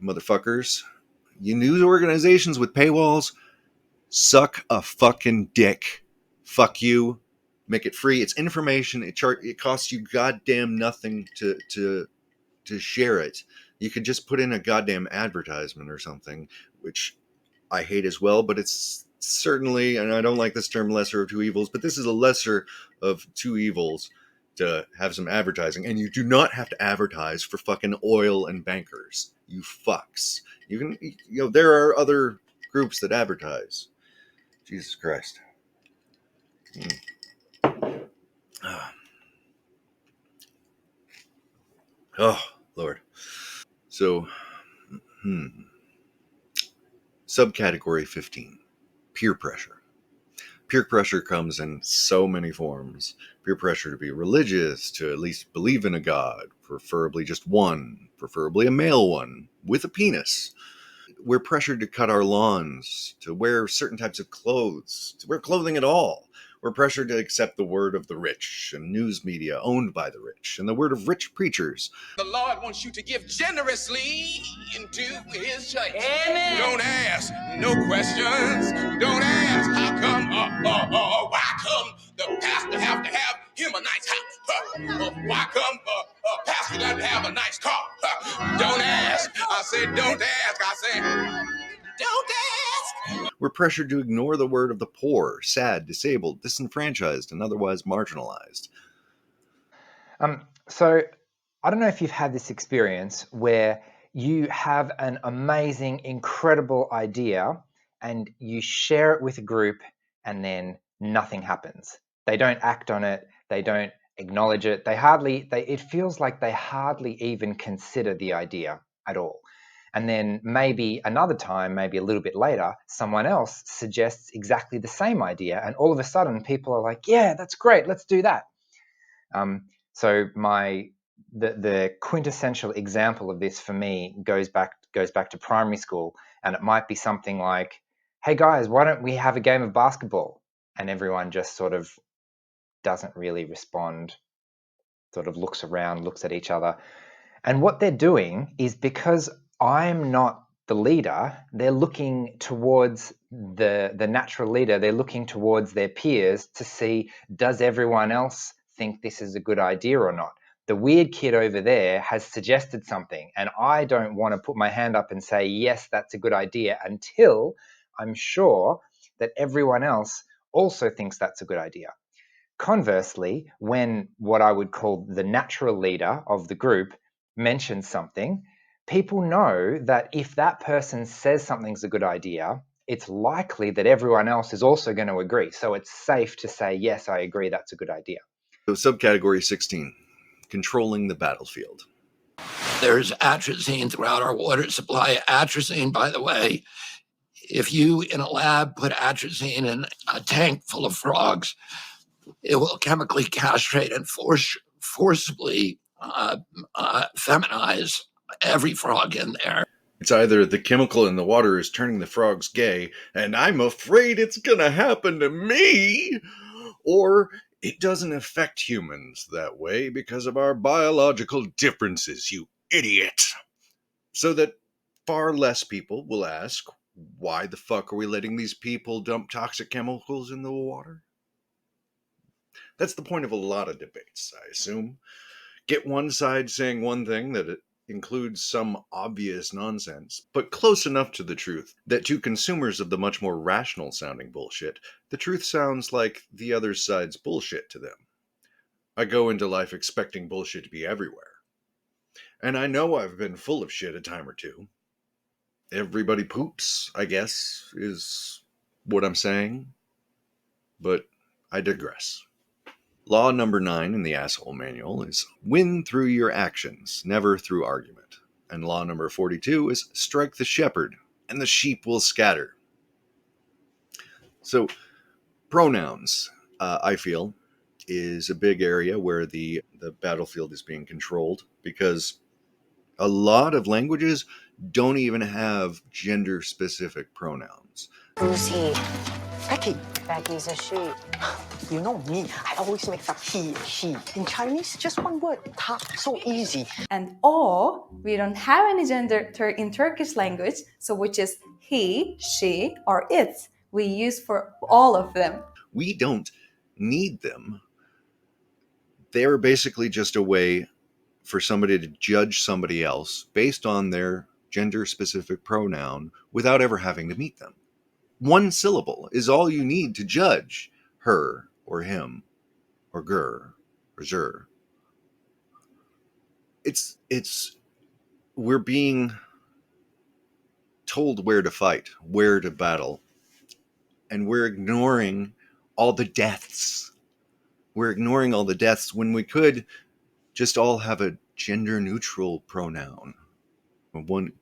motherfuckers. You news organizations with paywalls, suck a fucking dick. Fuck you. Make it free. It's information. It costs you goddamn nothing to share it. You could just put in a goddamn advertisement or something, which I hate as well, but it's certainly, and I don't like this term lesser of two evils, but this is a lesser of two evils to have some advertising. And you do not have to advertise for fucking oil and bankers. You fucks. There are other groups that advertise. Jesus Christ. Oh, Lord. So, subcategory 15, peer pressure. Peer pressure comes in so many forms. Peer pressure to be religious, to at least believe in a god, preferably just one, preferably a male one, with a penis. We're pressured to cut our lawns, to wear certain types of clothes, to wear clothing at all. We're pressured to accept the word of the rich and news media owned by the rich and the word of rich preachers. The Lord wants you to give generously into his church. Amen. Don't ask no questions. Don't ask how come, why come the pastor have to have him a nice house? Why come pastor doesn't have a nice car? Don't ask. I said don't ask. I said don't ask. We're pressured to ignore the word of the poor, sad, disabled, disenfranchised, and otherwise marginalized. So I don't know if you've had this experience where you have an amazing, incredible idea and you share it with a group and then nothing happens. They don't act on it. They don't acknowledge it. It feels like they hardly even consider the idea at all. And then maybe another time, maybe a little bit later, someone else suggests exactly the same idea. And all of a sudden people are like, yeah, that's great. Let's do that. So the quintessential example of this for me goes back to primary school, and it might be something like, hey guys, why don't we have a game of basketball? And everyone just sort of doesn't really respond, sort of looks around, looks at each other. And what they're doing is, because I'm not the leader, they're looking towards the natural leader. They're looking towards their peers to see, does everyone else think this is a good idea or not? The weird kid over there has suggested something, and I don't want to put my hand up and say, yes, that's a good idea, until I'm sure that everyone else also thinks that's a good idea. Conversely, when what I would call the natural leader of the group mentions something, people know that if that person says something's a good idea, it's likely that everyone else is also going to agree. So it's safe to say, yes, I agree, that's a good idea. So subcategory 16, controlling the battlefield. There's atrazine throughout our water supply. Atrazine, by the way, if you in a lab put atrazine in a tank full of frogs, it will chemically castrate and forcibly feminize every frog in there. It's either the chemical in the water is turning the frogs gay, and I'm afraid it's gonna happen to me, or it doesn't affect humans that way because of our biological differences, you idiot. So that far less people will ask, why the fuck are we letting these people dump toxic chemicals in the water? That's the point of a lot of debates, I assume. Get one side saying one thing that it includes some obvious nonsense, but close enough to the truth that to consumers of the much more rational sounding bullshit, the truth sounds like the other side's bullshit to them. I go into life expecting bullshit to be everywhere. And I know I've been full of shit a time or two. Everybody poops, I guess, is what I'm saying. But I digress. Law number 9 in the asshole manual is win through your actions, never through argument. And law number 42 is strike the shepherd, and the sheep will scatter. So, pronouns, I feel, is a big area where the battlefield is being controlled, because a lot of languages don't even have gender-specific pronouns. Who's he? Becky. Becky's a she. You know me, I always mix up he, she. In Chinese, just one word, ta, so easy. And or, we don't have any gender in Turkish language, so which is he, she, or it. We use for all of them. We don't need them. They're basically just a way for somebody to judge somebody else based on their gender-specific pronoun without ever having to meet them. One syllable is all you need to judge her or him or ger or zer. We're being told where to fight, where to battle, and we're ignoring all the deaths. We're ignoring all the deaths when we could just all have a gender-neutral pronoun. One,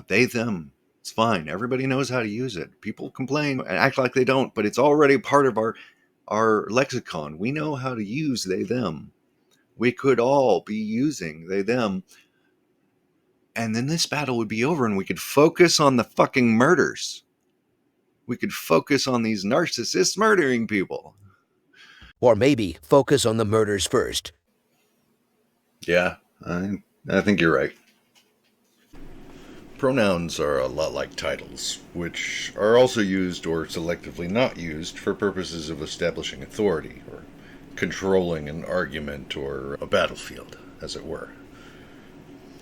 they, them. It's fine. Everybody knows how to use it. People complain and act like they don't, but it's already part of our lexicon. We know how to use they, them. We could all be using they, them. And then this battle would be over and we could focus on the fucking murders. We could focus on these narcissists murdering people. Or maybe focus on the murders first. Yeah, I think you're right. Pronouns are a lot like titles, which are also used or selectively not used for purposes of establishing authority or controlling an argument or a battlefield, as it were.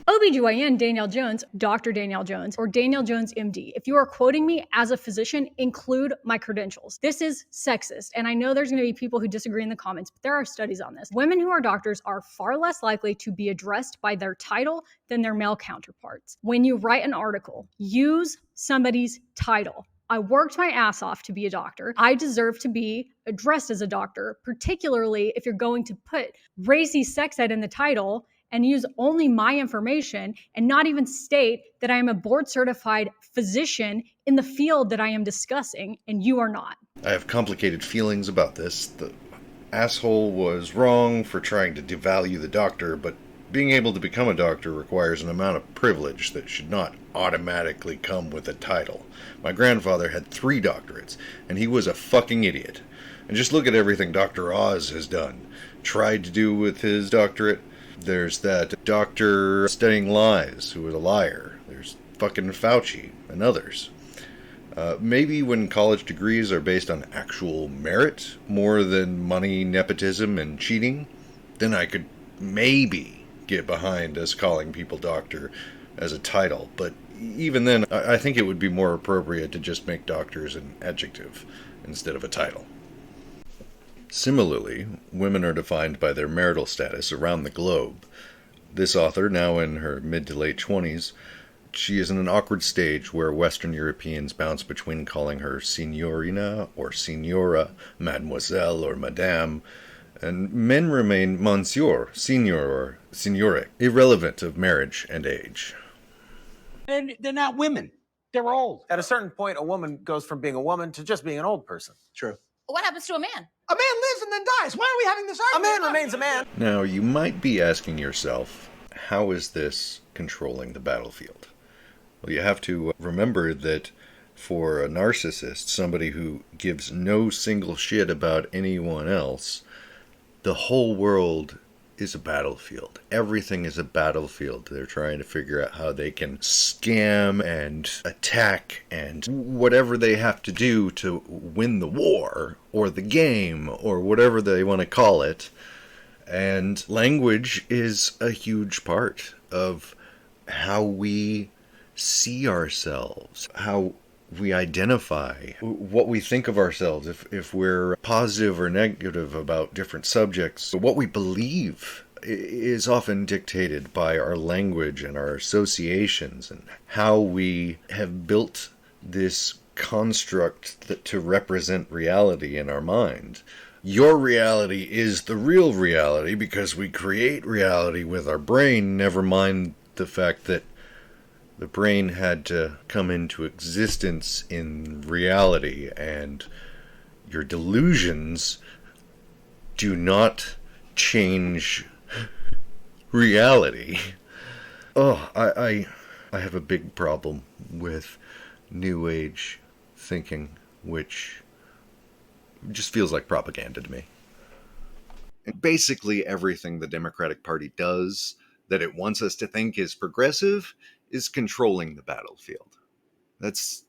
OBGYN Danielle Jones, Dr. Danielle Jones, or Danielle Jones MD. If you are quoting me as a physician, include my credentials. This is sexist, and I know there's going to be people who disagree in the comments, but there are studies on this. Women who are doctors are far less likely to be addressed by their title than their male counterparts. When you write an article, use somebody's title. I worked my ass off to be a doctor. I deserve to be addressed as a doctor, particularly if you're going to put racy sex ed in the title and use only my information and not even state that I am a board certified physician in the field that I am discussing, and you are not. I have complicated feelings about this. The asshole was wrong for trying to devalue the doctor, but being able to become a doctor requires an amount of privilege that should not automatically come with a title. My grandfather had 3 doctorates, and he was a fucking idiot. And just look at everything Dr. Oz has done, tried to do with his doctorate. There's that doctor studying lies who was a liar. There's fucking Fauci and others. Maybe when college degrees are based on actual merit more than money, nepotism, and cheating, then I could maybe get behind us calling people doctor as a title. But even then, I think it would be more appropriate to just make doctors an adjective instead of a title. Similarly, women are defined by their marital status around the globe. This author, now in her mid to late 20s, she is in an awkward stage where Western Europeans bounce between calling her signorina or signora, mademoiselle or madame, and men remain monsieur, signor or signore, irrelevant of marriage and age. And they're not women. They're old. At a certain point, a woman goes from being a woman to just being an old person. True. What happens to a man? A man lives and then dies. Why are we having this argument? A man remains a man. Now, you might be asking yourself, how is this controlling the battlefield? Well, you have to remember that for a narcissist, somebody who gives no single shit about anyone else, the whole world is a battlefield. Everything is a battlefield. They're trying to figure out how they can scam and attack and whatever they have to do to win the war or the game or whatever they want to call it. And language is a huge part of how we see ourselves, how we identify, what we think of ourselves, if we're positive or negative about different subjects. What we believe is often dictated by our language and our associations and how we have built this construct to represent reality in our mind. Your reality is the real reality because we create reality with our brain, never mind the fact that the brain had to come into existence in reality, and your delusions do not change reality. Oh, I have a big problem with New Age thinking, which just feels like propaganda to me. And basically everything the Democratic Party does that it wants us to think is progressive is controlling the battlefield. That's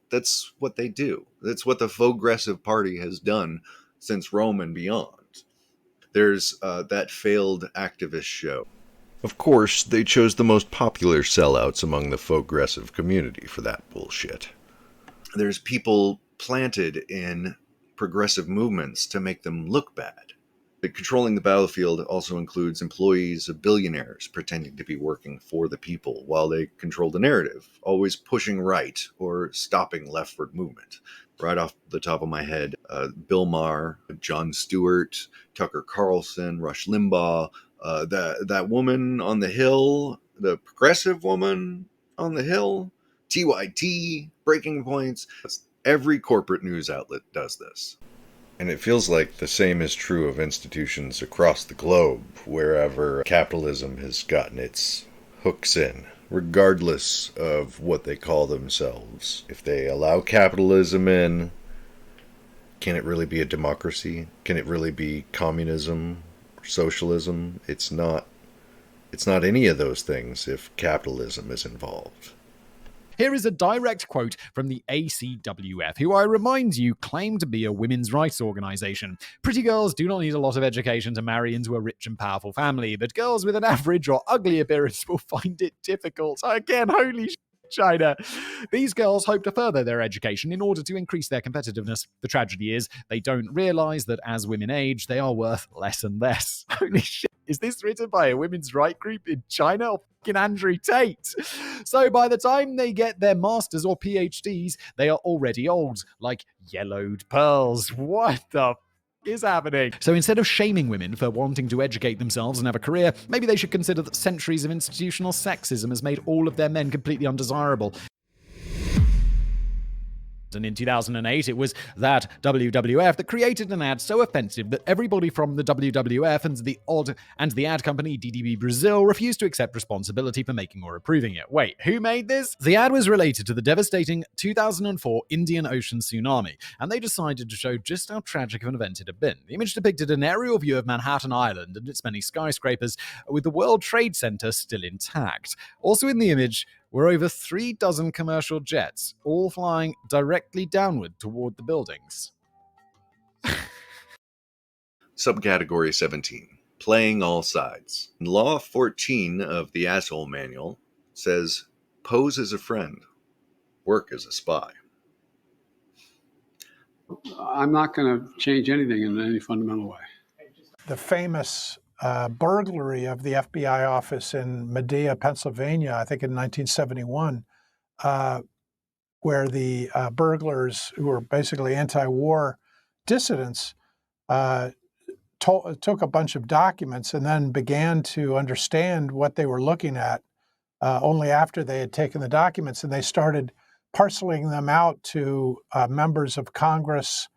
what they do. That's what the Progressive Party has done since Rome and beyond. There's that failed activist show. Of course, they chose the most popular sellouts among the progressive community for that bullshit. There's people planted in progressive movements to make them look bad. Controlling the battlefield also includes employees of billionaires pretending to be working for the people while they control the narrative, always pushing right or stopping leftward movement. Right off the top of my head, Bill Maher, Jon Stewart, Tucker Carlson, Rush Limbaugh, that woman on the Hill, the progressive woman on the Hill, TYT, Breaking Points. Every corporate news outlet does this. And it feels like the same is true of institutions across the globe, wherever capitalism has gotten its hooks in, regardless of what they call themselves. If they allow capitalism in, can it really be a democracy? Can it really be communism or socialism? It's not any of those things if capitalism is involved. Here is a direct quote from the ACWF, who I remind you claim to be a women's rights organization. Pretty girls do not need a lot of education to marry into a rich and powerful family, but girls with an average or ugly appearance will find it difficult. Again, holy shit. China. These girls hope to further their education in order to increase their competitiveness. The tragedy is they don't realize that as women age, they are worth less and less. Holy shit. Is this written by a women's right group in China or fucking Andrew Tate? So by the time they get their masters or PhDs, they are already old, like yellowed pearls. What the is happening? So instead of shaming women for wanting to educate themselves and have a career, maybe they should consider that centuries of institutional sexism has made all of their men completely undesirable. And in 2008, it was that WWF that created an ad so offensive that everybody from the WWF and the ad company DDB Brazil refused to accept responsibility for making or approving it. Wait, who made this? The ad was related to the devastating 2004 Indian Ocean tsunami, and they decided to show just how tragic of an event it had been. The image depicted an aerial view of Manhattan Island and its many skyscrapers, with the World Trade Center still intact. Also in the image were over 3 dozen commercial jets, all flying directly downward toward the buildings. Subcategory 17. Playing all sides. Law 14 of the Asshole Manual says, pose as a friend, work as a spy. I'm not going to change anything in any fundamental way. The famous burglary of the FBI office in Medea, Pennsylvania, I think in 1971, where the burglars, who were basically anti-war dissidents, took a bunch of documents and then began to understand what they were looking at only after they had taken the documents, and they started parceling them out to members of Congress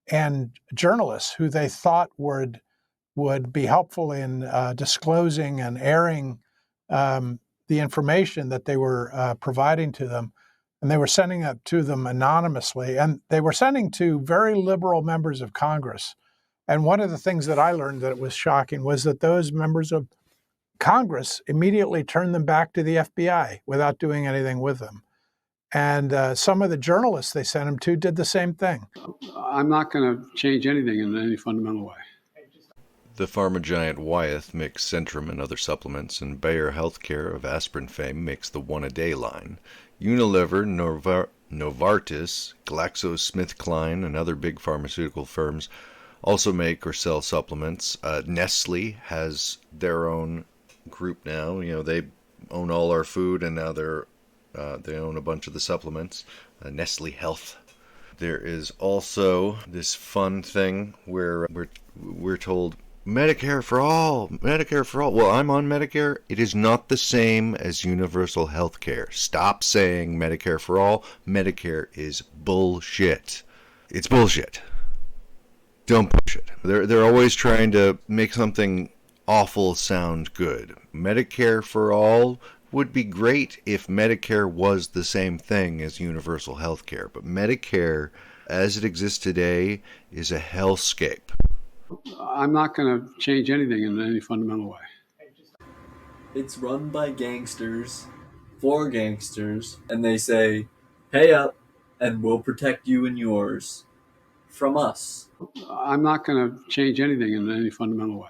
and journalists who they thought would be helpful in disclosing and airing the information that they were providing to them. And they were sending it to them anonymously. And they were sending to very liberal members of Congress. And one of the things that I learned that was shocking was that those members of Congress immediately turned them back to the FBI without doing anything with them. And some of the journalists they sent them to did the same thing. I'm not going to change anything in any fundamental way. The pharma giant Wyeth makes Centrum and other supplements, and Bayer Healthcare of aspirin fame makes the one-a-day line. Unilever, Novartis, GlaxoSmithKline, and other big pharmaceutical firms also make or sell supplements. Nestle has their own group now. You know, they own all our food, and now they own a bunch of the supplements. Nestle Health. There is also this fun thing where we're told Medicare for all, Medicare for all. Well, I'm on Medicare. It is not the same as universal health care. Stop saying Medicare for all. Medicare is bullshit. It's bullshit. Don't push it. They're always trying to make something awful sound good. Medicare for all would be great if Medicare was the same thing as universal health care. But Medicare, as it exists today, is a hellscape. I'm not going to change anything in any fundamental way. It's run by gangsters, for gangsters, and they say, pay up and we'll protect you and yours from us. I'm not going to change anything in any fundamental way.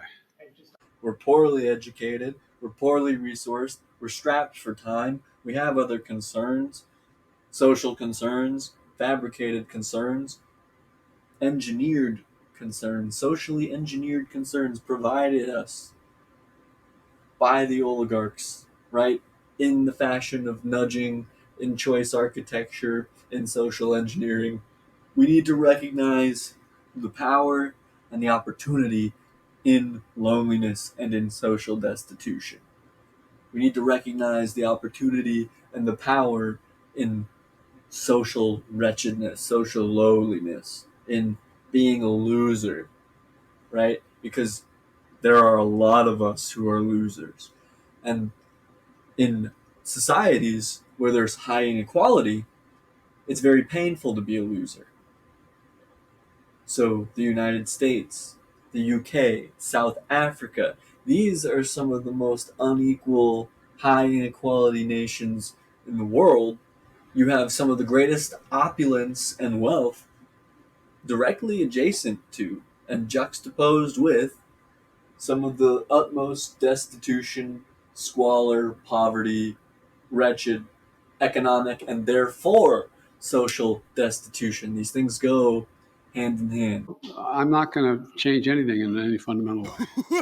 We're poorly educated, we're poorly resourced, we're strapped for time, we have other concerns, social concerns, fabricated concerns, engineered concerns, socially engineered concerns provided us by the oligarchs, right? In the fashion of nudging, in choice architecture, in social engineering. We need to recognize the power and the opportunity in loneliness and in social destitution. We need to recognize the opportunity and the power in social wretchedness, social lowliness, in being a loser, right? Because there are a lot of us who are losers. And in societies where there's high inequality, it's very painful to be a loser. So the United States, the UK, South Africa, these are some of the most unequal, high inequality nations in the world. You have some of the greatest opulence and wealth directly adjacent to and juxtaposed with some of the utmost destitution, squalor, poverty, wretched, economic, and therefore social destitution. These things go hand in hand. I'm not going to change anything in any fundamental way.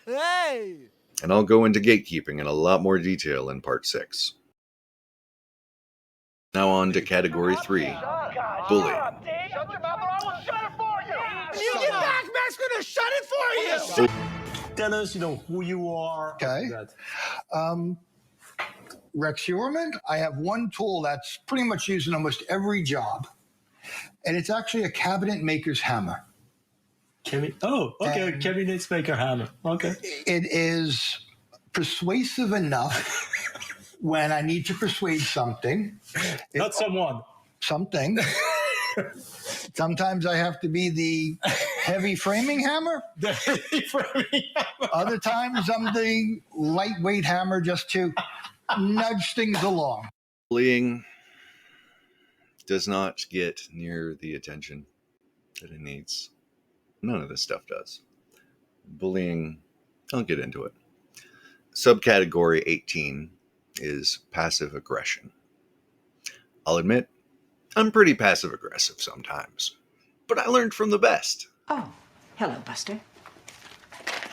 Hey! And I'll go into gatekeeping in a lot more detail in part 6. Now on to category 3, bullying. You get back, Matt's gonna shut it for you. Tell us, who you are. Okay. Rex Heuermann. I have one tool that's pretty much used in almost every job. and it's actually a cabinet maker's hammer. Cabinet maker hammer. Okay. It is persuasive enough when I need to persuade something. Not someone. Something. Sometimes I have to be the heavy framing hammer. The heavy framing hammer. Other times I'm the lightweight hammer just to nudge things along. Bullying does not get near the attention that it needs. None of this stuff does. Bullying, I'll get into it. Subcategory 18 is passive aggression. I'll admit, I'm pretty passive aggressive sometimes, but I learned from the best. Oh, hello, Buster.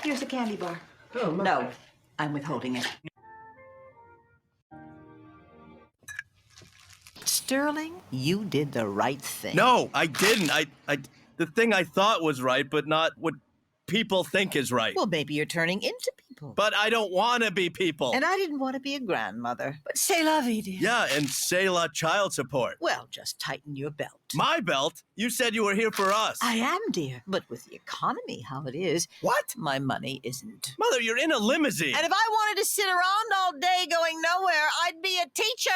Here's a candy bar. Oh, no, I'm withholding it. Sterling, you did the right thing. No, I didn't. The thing I thought was right, but not what people think is right. Well, maybe you're turning into people. But I don't want to be people. And I didn't want to be a grandmother. But c'est la vie, dear. Yeah, and c'est la child support. Well, just tighten your belt. My belt? You said you were here for us. I am, dear. But with the economy how it is... What? My money isn't. Mother, you're in a limousine. And if I wanted to sit around all day going nowhere, I'd be a teacher.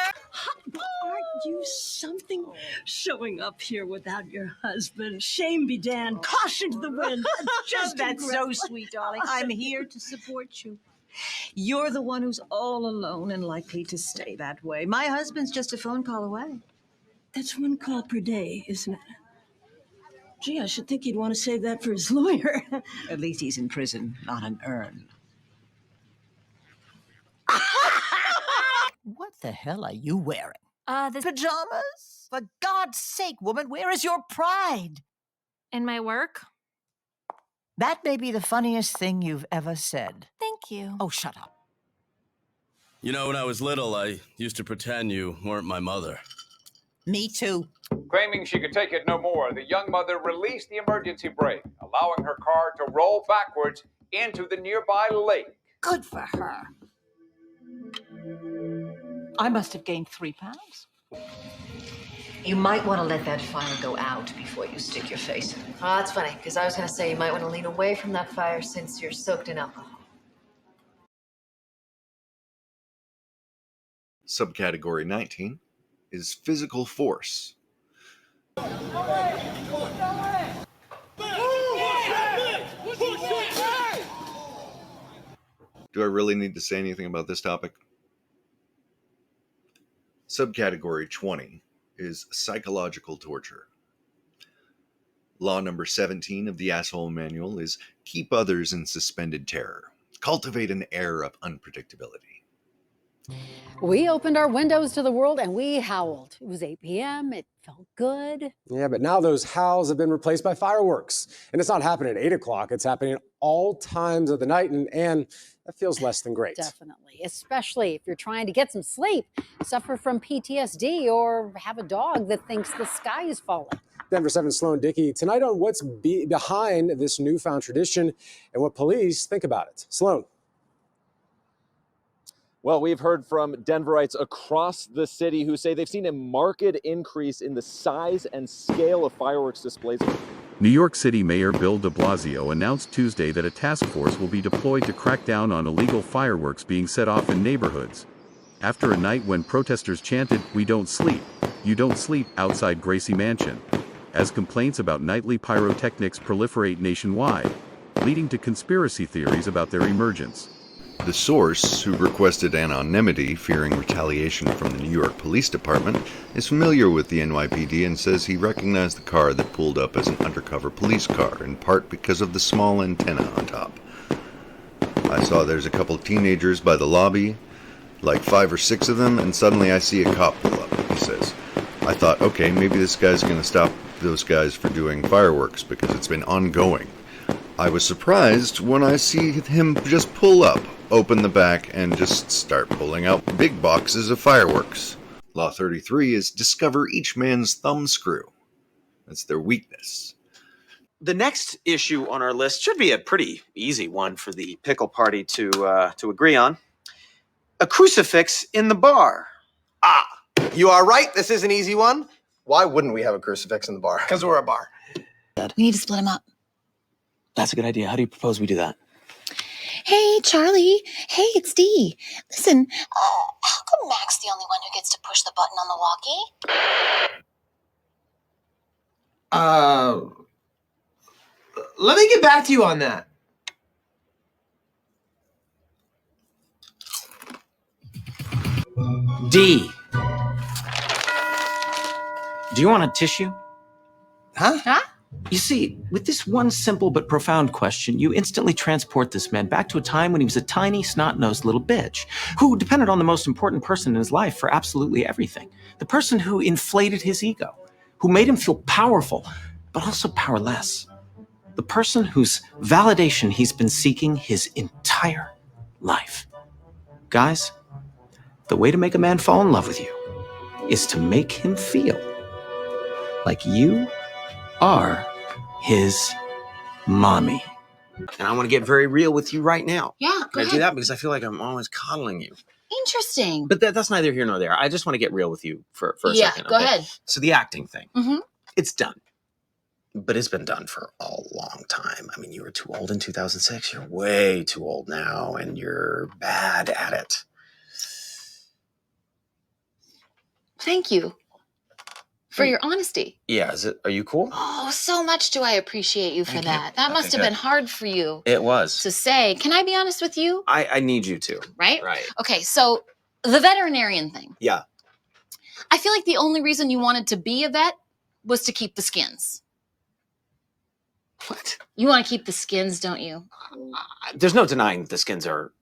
Aren't you something? Showing up here without your husband. Shame be damned. Caution to the wind. That's so sweet, darling. I'm here to support you. You're the one who's all alone and likely to stay that way. My husband's just a phone call away. That's one call per day, isn't it? Gee, I should think he'd want to save that for his lawyer. At least he's in prison, not an urn. What the hell are you wearing? The Pajamas? For God's sake, woman, where is your pride? in my work. That may be the funniest thing you've ever said. Thank you. Oh, shut up. You know, when I was little, I used to pretend you weren't my mother. Me too. Claiming she could take it no more, the young mother released the emergency brake, allowing her car to roll backwards into the nearby lake. Good for her. I must have gained 3 pounds. You might want to let that fire go out before you stick your face in it. Oh, that's funny, because I was going to say you might want to lean away from that fire since you're soaked in alcohol. Subcategory 19 is physical force. Do I really need to say anything about this topic? Subcategory 20 is psychological torture. Law number 17 of the Asshole Manual is keep others in suspended terror. Cultivate an air of unpredictability. We opened our windows to the world and we howled. It was 8 p.m. It felt good. Yeah, but now those howls have been replaced by fireworks. And it's not happening at 8 o'clock. It's happening at all times of the night. And that feels less than great. Definitely, especially if you're trying to get some sleep, suffer from PTSD, or have a dog that thinks the sky is falling. Denver 7 Sloan Dickey, tonight on what's behind this newfound tradition and what police think about it. Sloan. Well, we've heard from Denverites across the city who say they've seen a marked increase in the size and scale of fireworks displays. New York City Mayor Bill de Blasio announced Tuesday that a task force will be deployed to crack down on illegal fireworks being set off in neighborhoods. After a night when protesters chanted, "We don't sleep, you don't sleep," outside Gracie Mansion, as complaints about nightly pyrotechnics proliferate nationwide, leading to conspiracy theories about their emergence. The source, who requested anonymity fearing retaliation from the New York Police Department, is familiar with the NYPD and says he recognized the car that pulled up as an undercover police car, in part because of the small antenna on top. I saw there's a couple teenagers by the lobby, like 5 or 6 of them, and suddenly I see a cop pull up, he says. I thought, okay, maybe this guy's going to stop those guys for doing fireworks because it's been ongoing. I was surprised when I see him just pull up, open the back, and just start pulling out big boxes of fireworks. Law 33 is discover each man's thumb screw. That's their weakness. The next issue on our list should be a pretty easy one for the pickle party to agree on. A crucifix in the bar. You are right, this is an easy one. Why wouldn't we have a crucifix in the bar? Because we're a bar. We need to split them up. That's a good idea. How do you propose we do that? Hey, Charlie. Hey, it's Dee. Listen, how come Mac's the only one who gets to push the button on the walkie? Let me get back to you on that. D. Do you want a tissue? Huh? You see, with this one simple but profound question, you instantly transport this man back to a time when he was a tiny, snot-nosed little bitch who depended on the most important person in his life for absolutely everything. The person who inflated his ego, who made him feel powerful, but also powerless. The person whose validation he's been seeking his entire life. Guys, the way to make a man fall in love with you is to make him feel like you are his mommy. And I want to get very real with you right now. Yeah, Can go I ahead. do that? Because I feel like I'm always coddling you. Interesting. But that's neither here nor there. I just want to get real with you for a Yeah, second. go ahead. So the acting thing, Mm-hmm. it's done. But it's been done for a long time. I mean, you were too old in 2006. You're way too old now, and you're bad at it. Thank you for your honesty. Yeah, are you cool? Oh, so much do I appreciate you for Thank you. that. That must have good. been hard for you It was. to say. Can I be honest with you? I need you to. Right? Right. Okay, so the veterinarian thing. Yeah. I feel like the only reason you wanted to be a vet was to keep the skins. What? You want to keep the skins, don't you? There's no denying the skins are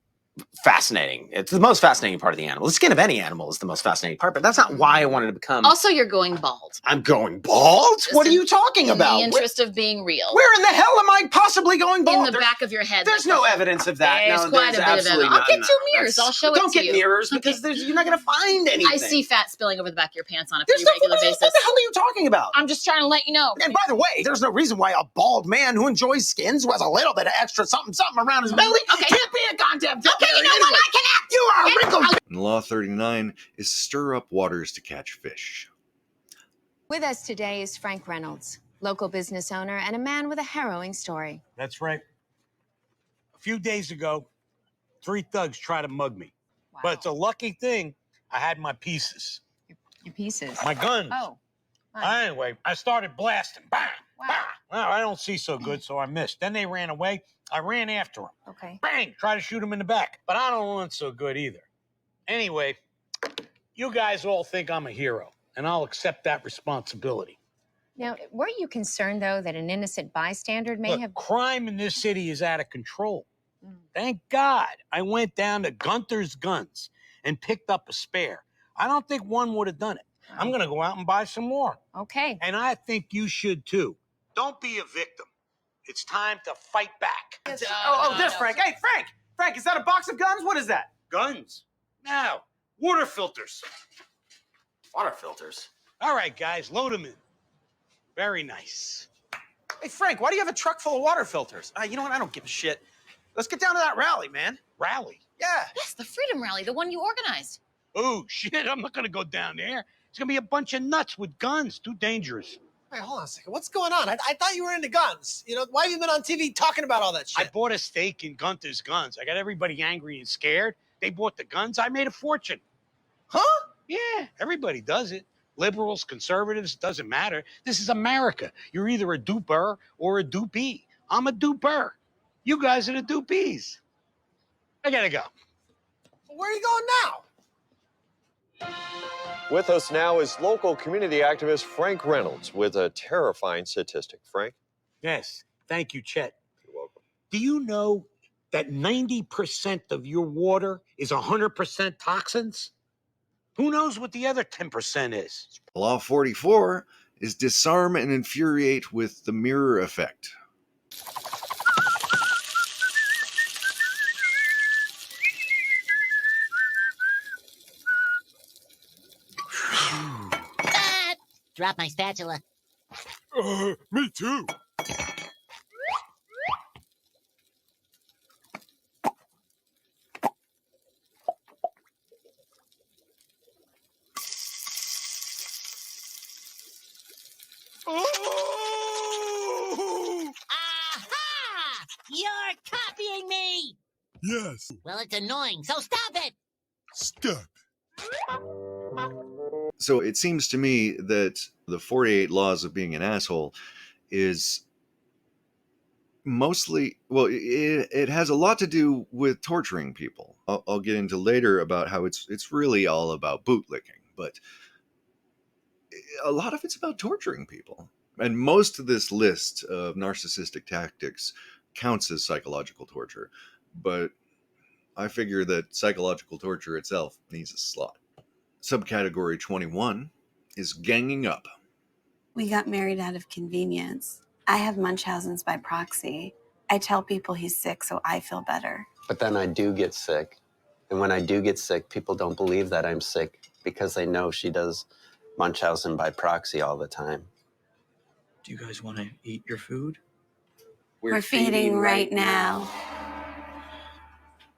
fascinating. It's the most fascinating part of the animal. The skin of any animal is the most fascinating part, but that's not why I wanted to become... Also, you're going bald. I'm going bald? What are you talking about? In the interest of being real. Where in the hell am I possibly going bald? In the back of your head. There's no evidence of that. There's No, quite a bit of absolutely evidence. I'll not. get No, two mirrors. I'll show it to you. Don't get mirrors because you're not going to find anything. I see fat spilling over the back of your pants on a There's pretty no regular basis. What the hell are you talking about? I'm just trying to let you know. And by the way, there's no reason why a bald man who enjoys skins, who has a little bit of extra something around his belly, can't be a goddamn vet. Okay, you know what? I can act. You are a wrinkle. And Law 39 is stir up waters to catch fish. With us today is Frank Reynolds, local business owner and a man with a harrowing story. That's right. A few days ago, 3 thugs tried to mug me. Wow. But it's a lucky thing I had my pieces. Your pieces? My guns. Oh. Anyway, I started blasting. Bang! Wow. Bang! Well, I don't see so good, so I missed. Then they ran away. I ran after them. Okay. Bang! Try to shoot them in the back. But I don't run so good either. Anyway, you guys all think I'm a hero, and I'll accept that responsibility. Now, weren't you concerned, though, that an innocent bystander may Look, have... crime in this city is out of control. Thank God I went down to Gunther's Guns and picked up a spare. I don't think one would have done it. I'm going to go out and buy some more. Okay. And I think you should, too. Don't be a victim. It's time to fight back. There's Frank. Hey, Frank! Frank, is that a box of guns? What is that? Guns? Now, water filters. Water filters? All right, guys, load them in. Very nice. Hey, Frank, why do you have a truck full of water filters? You know what? I don't give a shit. Let's get down to that rally, man. Rally? Yeah. Yes, the Freedom Rally, the one you organized. Oh, shit, I'm not going to go down there. It's going to be a bunch of nuts with guns. Too dangerous. Wait, hold on a second. What's going on? I thought you were into guns. You know, why have you been on TV talking about all that shit? I bought a stake in Gunther's Guns. I got everybody angry and scared. They bought the guns. I made a fortune. Huh? Yeah, everybody does it. Liberals, conservatives, doesn't matter. This is America. You're either a duper or a dupee. I'm a duper. You guys are the dupees. I gotta go. Where are you going now? With us now is local community activist Frank Reynolds with a terrifying statistic. Frank? Yes, thank you, Chet. You're welcome. Do you know that 90% of your water is 100% toxins? Who knows what the other 10% is? Law 44 is disarm and infuriate with the mirror effect. Drop my spatula. Me too. Yes. Well, it's annoying, so stop it! Stop. So it seems to me that the 48 laws of being an asshole is mostly, well, it has a lot to do with torturing people. I'll get into later about how it's really all about bootlicking, but a lot of it's about torturing people. And most of this list of narcissistic tactics counts as psychological torture, but I figure that psychological torture itself needs a slot. Subcategory 21 is ganging up. We got married out of convenience. I have Munchausen's by proxy. I tell people he's sick so I feel better. But then I do get sick. And when I do get sick, people don't believe that I'm sick because they know she does Munchausen by proxy all the time. Do you guys want to eat your food? We're feeding right now.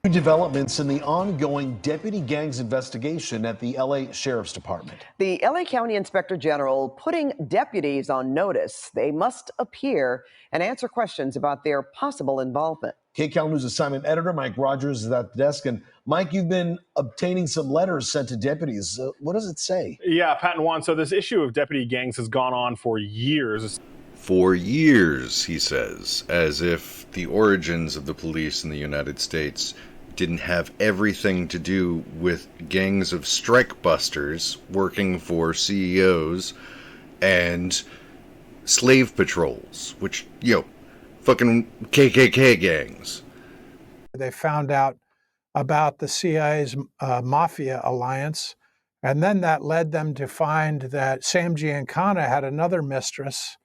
New developments in the ongoing deputy gangs investigation at the LA Sheriff's Department. The LA County Inspector General putting deputies on notice. They must appear and answer questions about their possible involvement. KCAL News assignment editor Mike Rogers is at the desk. And Mike, you've been obtaining some letters sent to deputies. What does it say? Yeah, Pat and Juan, so this issue of deputy gangs has gone on for years. For years, he says, as if the origins of the police in the United States didn't have everything to do with gangs of strike busters working for CEOs and slave patrols, which, fucking KKK gangs. They found out about the CIA's mafia alliance, and then that led them to find that Sam Giancana had another mistress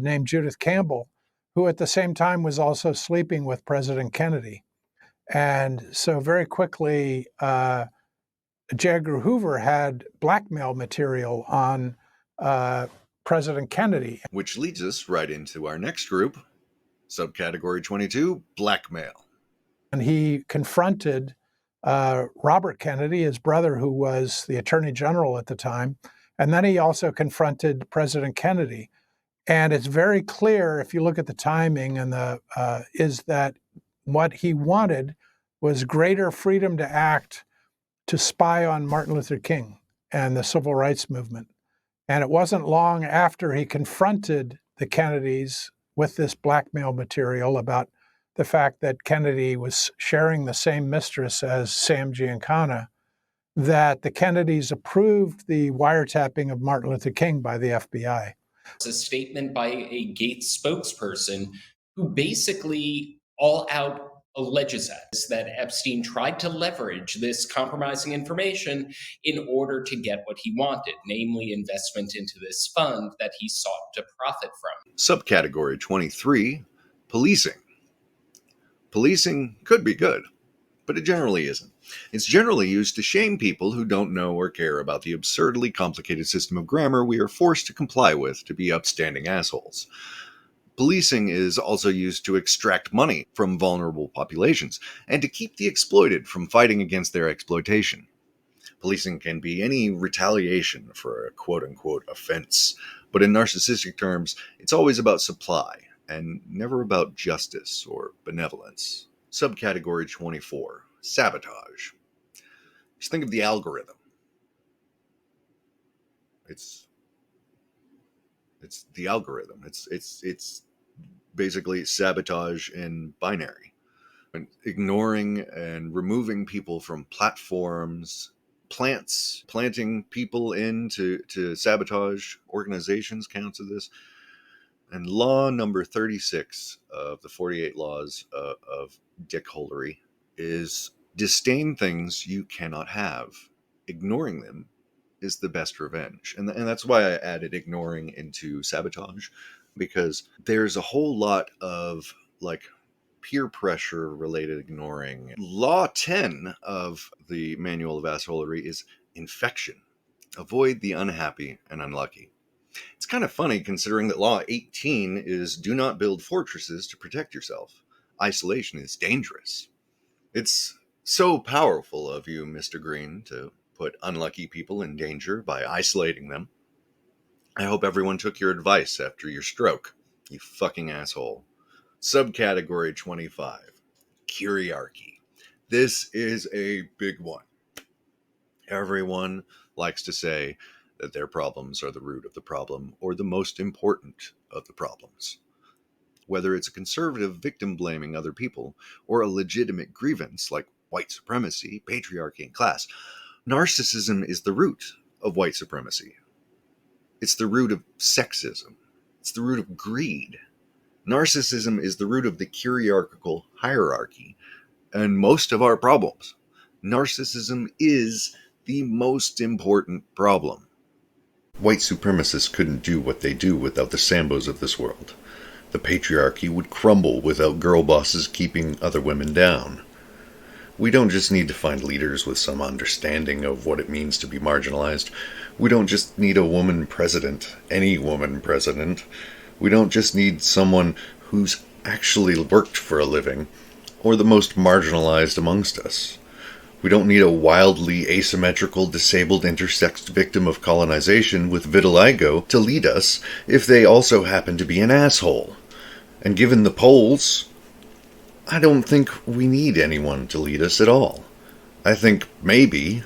named Judith Campbell, who at the same time was also sleeping with President Kennedy. And so very quickly, J. Edgar Hoover had blackmail material on President Kennedy. Which leads us right into our next group, subcategory 22, blackmail. And he confronted Robert Kennedy, his brother, who was the Attorney General at the time. And then he also confronted President Kennedy. And it's very clear, if you look at the timing, and is that what he wanted was greater freedom to act to spy on Martin Luther King and the civil rights movement. And it wasn't long after he confronted the Kennedys with this blackmail material about the fact that Kennedy was sharing the same mistress as Sam Giancana, that the Kennedys approved the wiretapping of Martin Luther King by the FBI. It's a statement by a Gates spokesperson who basically all out alleges that Epstein tried to leverage this compromising information in order to get what he wanted, namely investment into this fund that he sought to profit from. Subcategory 23, policing. Policing could be good, but it generally isn't. It's generally used to shame people who don't know or care about the absurdly complicated system of grammar we are forced to comply with to be upstanding assholes. Policing is also used to extract money from vulnerable populations and to keep the exploited from fighting against their exploitation. Policing can be any retaliation for a quote-unquote offense, but in narcissistic terms, it's always about supply and never about justice or benevolence. Subcategory 24, sabotage. Just think of the algorithm. It's the algorithm. It's basically sabotage in binary. And ignoring and removing people from platforms, planting people in to sabotage organizations counts as this. And law number 36 of the 48 laws of dickholery is disdain things you cannot have. Ignoring them is the best revenge. And that's why I added ignoring into sabotage, because there's a whole lot of peer pressure related ignoring. Law 10 of the Manual of Assholery is infection. Avoid the unhappy and unlucky. It's kind of funny considering that Law 18 is do not build fortresses to protect yourself. Isolation is dangerous. It's so powerful of you, Mr. Green, to put unlucky people in danger by isolating them. I hope everyone took your advice after your stroke, you fucking asshole. Subcategory 25, curiarchy. This is a big one. Everyone likes to say that their problems are the root of the problem or the most important of the problems. Whether it's a conservative victim blaming other people or a legitimate grievance like white supremacy, patriarchy, and class, narcissism is the root of white supremacy. It's the root of sexism. It's the root of greed. Narcissism is the root of the hierarchical hierarchy and most of our problems. Narcissism is the most important problem. White supremacists couldn't do what they do without the Sambos of this world. The patriarchy would crumble without girl bosses keeping other women down. We don't just need to find leaders with some understanding of what it means to be marginalized. We don't just need a woman president, any woman president. We don't just need someone who's actually worked for a living, or the most marginalized amongst us. We don't need a wildly asymmetrical, disabled, intersexed victim of colonization with vitiligo to lead us if they also happen to be an asshole. And given the polls, I don't think we need anyone to lead us at all. I think maybe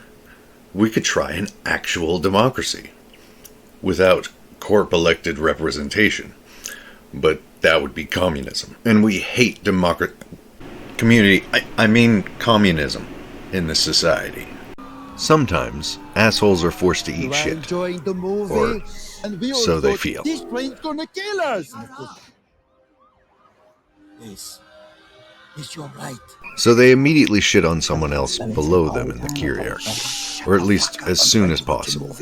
we could try an actual democracy without corp-elected representation. But that would be communism. And we hate communism in this society. Sometimes assholes are forced to eat shit. Or so they feel. This train's gonna kill us. It's your right. So they immediately shit on someone else below them in the hierarchy. Or at least as soon as possible.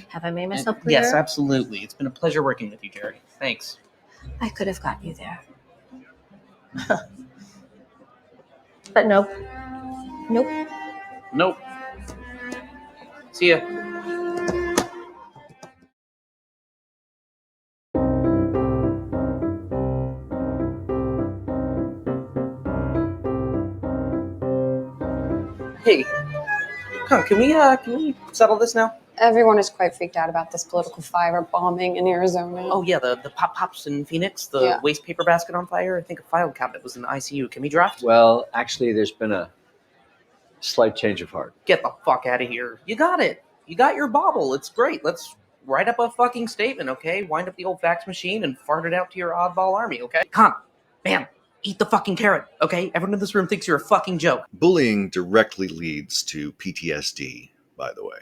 Have I made myself clear? Yes, absolutely. It's been a pleasure working with you, Jerry. Thanks. I could have gotten you there. But nope. Nope. Nope. See ya. Hey, come on, can we settle this now? Everyone is quite freaked out about this political fire bombing in Arizona. Oh yeah, the pops in Phoenix, the waste paper basket on fire. I think a file cabinet was in the ICU. Can we draft? Well, actually, there's been a slight change of heart. Get the fuck out of here. You got it. You got your bauble. It's great. Let's write up a fucking statement, okay? Wind up the old fax machine and fart it out to your oddball army, okay? Come, man, eat the fucking carrot, okay? Everyone in this room thinks you're a fucking joke. Bullying directly leads to PTSD, by the way.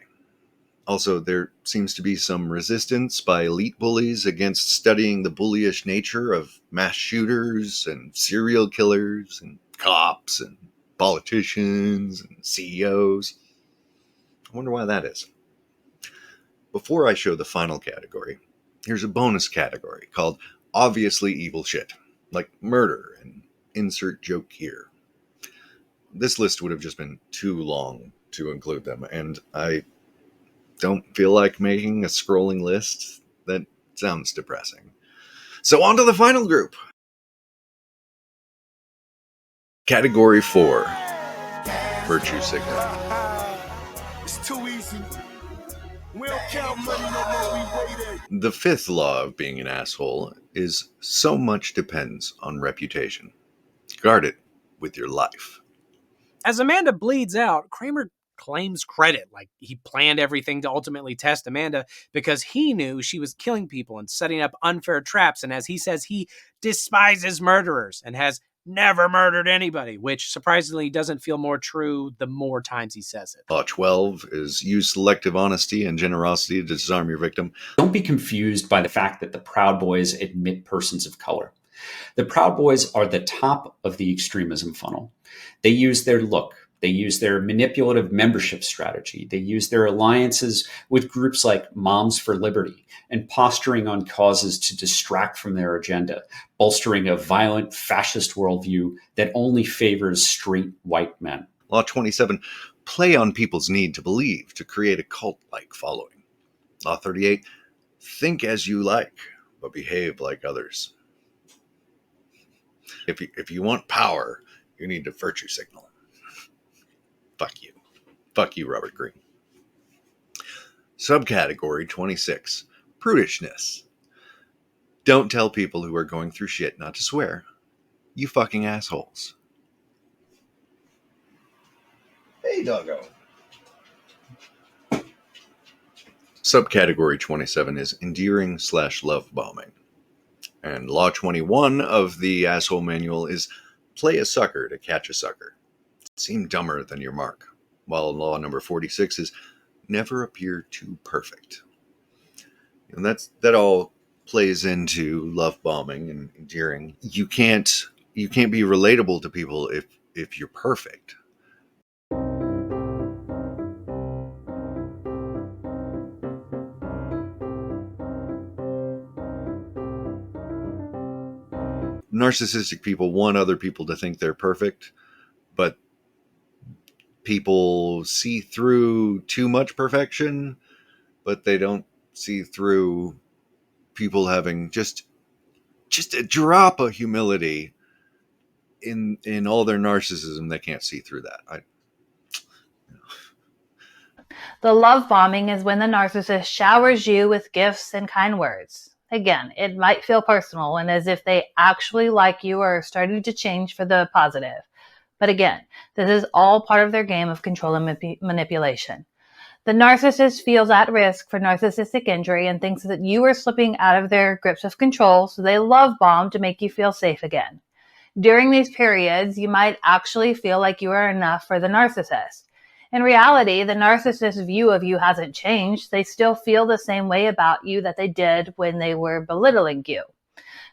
Also, there seems to be some resistance by elite bullies against studying the bullyish nature of mass shooters and serial killers and cops and politicians and CEOs. I wonder why that is. Before I show the final category, here's a bonus category called obviously evil shit, like murder and insert joke here. This list would have just been too long to include them, and I don't feel like making a scrolling list. That sounds depressing. So on to the final group. Category 4. Virtue signaling. It's too easy. We don't count money no more, we wait it. The fifth law of being an asshole is so much depends on reputation. Guard it with your life. As Amanda bleeds out, Kramer claims credit, like he planned everything to ultimately test Amanda because he knew she was killing people and setting up unfair traps, and as he says, he despises murderers and has never murdered anybody, which surprisingly doesn't feel more true the more times he says it. Law 12 is use selective honesty and generosity to disarm your victim. Don't be confused by the fact that the Proud Boys admit persons of color. The Proud Boys are the top of the extremism funnel. They use their look. They use their manipulative membership strategy. They use their alliances with groups like Moms for Liberty and posturing on causes to distract from their agenda, bolstering a violent fascist worldview that only favors straight white men. Law 27, play on people's need to believe to create a cult-like following. Law 38, think as you like, but behave like others. If you want power, you need to virtue signal. Fuck you. Fuck you, Robert Greene. Subcategory 26, prudishness. Don't tell people who are going through shit not to swear. you fucking assholes. Hey, doggo. Subcategory 27 is endearing/love bombing. And Law 21 of the asshole manual is play a sucker to catch a sucker. Seem dumber than your mark. While law number 46 is never appear too perfect. And that all plays into love bombing and endearing. You can't be relatable to people if you're perfect. Narcissistic people want other people to think they're perfect, but people see through too much perfection, but they don't see through people having just a drop of humility in all their narcissism. They can't see through that. The love bombing is when the narcissist showers you with gifts and kind words. Again, it might feel personal and as if they actually like you or are starting to change for the positive. But again, this is all part of their game of control and manipulation. The narcissist feels at risk for narcissistic injury and thinks that you are slipping out of their grips of control, so they love bomb to make you feel safe again. During these periods, you might actually feel like you are enough for the narcissist. In reality, the narcissist's view of you hasn't changed. They still feel the same way about you that they did when they were belittling you.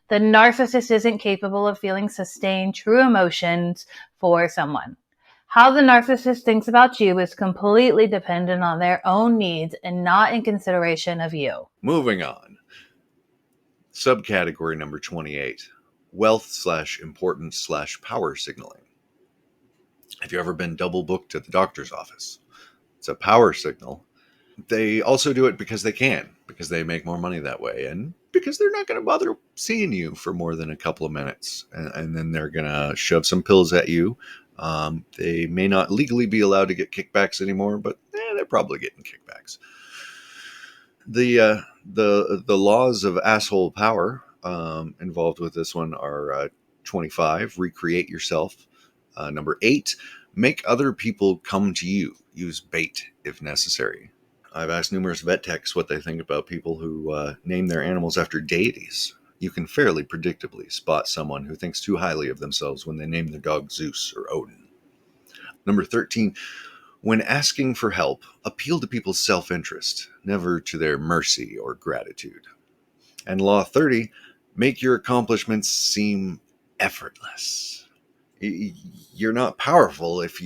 The narcissist isn't capable of feeling sustained, true emotions for someone. How the narcissist thinks about you is completely dependent on their own needs and not in consideration of you. Moving on. Subcategory number 28. Wealth/importance/power signaling. Have you ever been double booked at the doctor's office? It's a power signal. They also do it because they can, because they make more money that way, and because they're not going to bother seeing you for more than a couple of minutes. And then they're going to shove some pills at you. They may not legally be allowed to get kickbacks anymore, but they're probably getting kickbacks. The laws of asshole power involved with this one are 25, recreate yourself. Number 8, make other people come to you. Use bait if necessary. I've asked numerous vet techs what they think about people who name their animals after deities. You can fairly predictably spot someone who thinks too highly of themselves when they name their dog Zeus or Odin. Number 13, when asking for help, appeal to people's self-interest, never to their mercy or gratitude. And Law 30, make your accomplishments seem effortless. You're not powerful if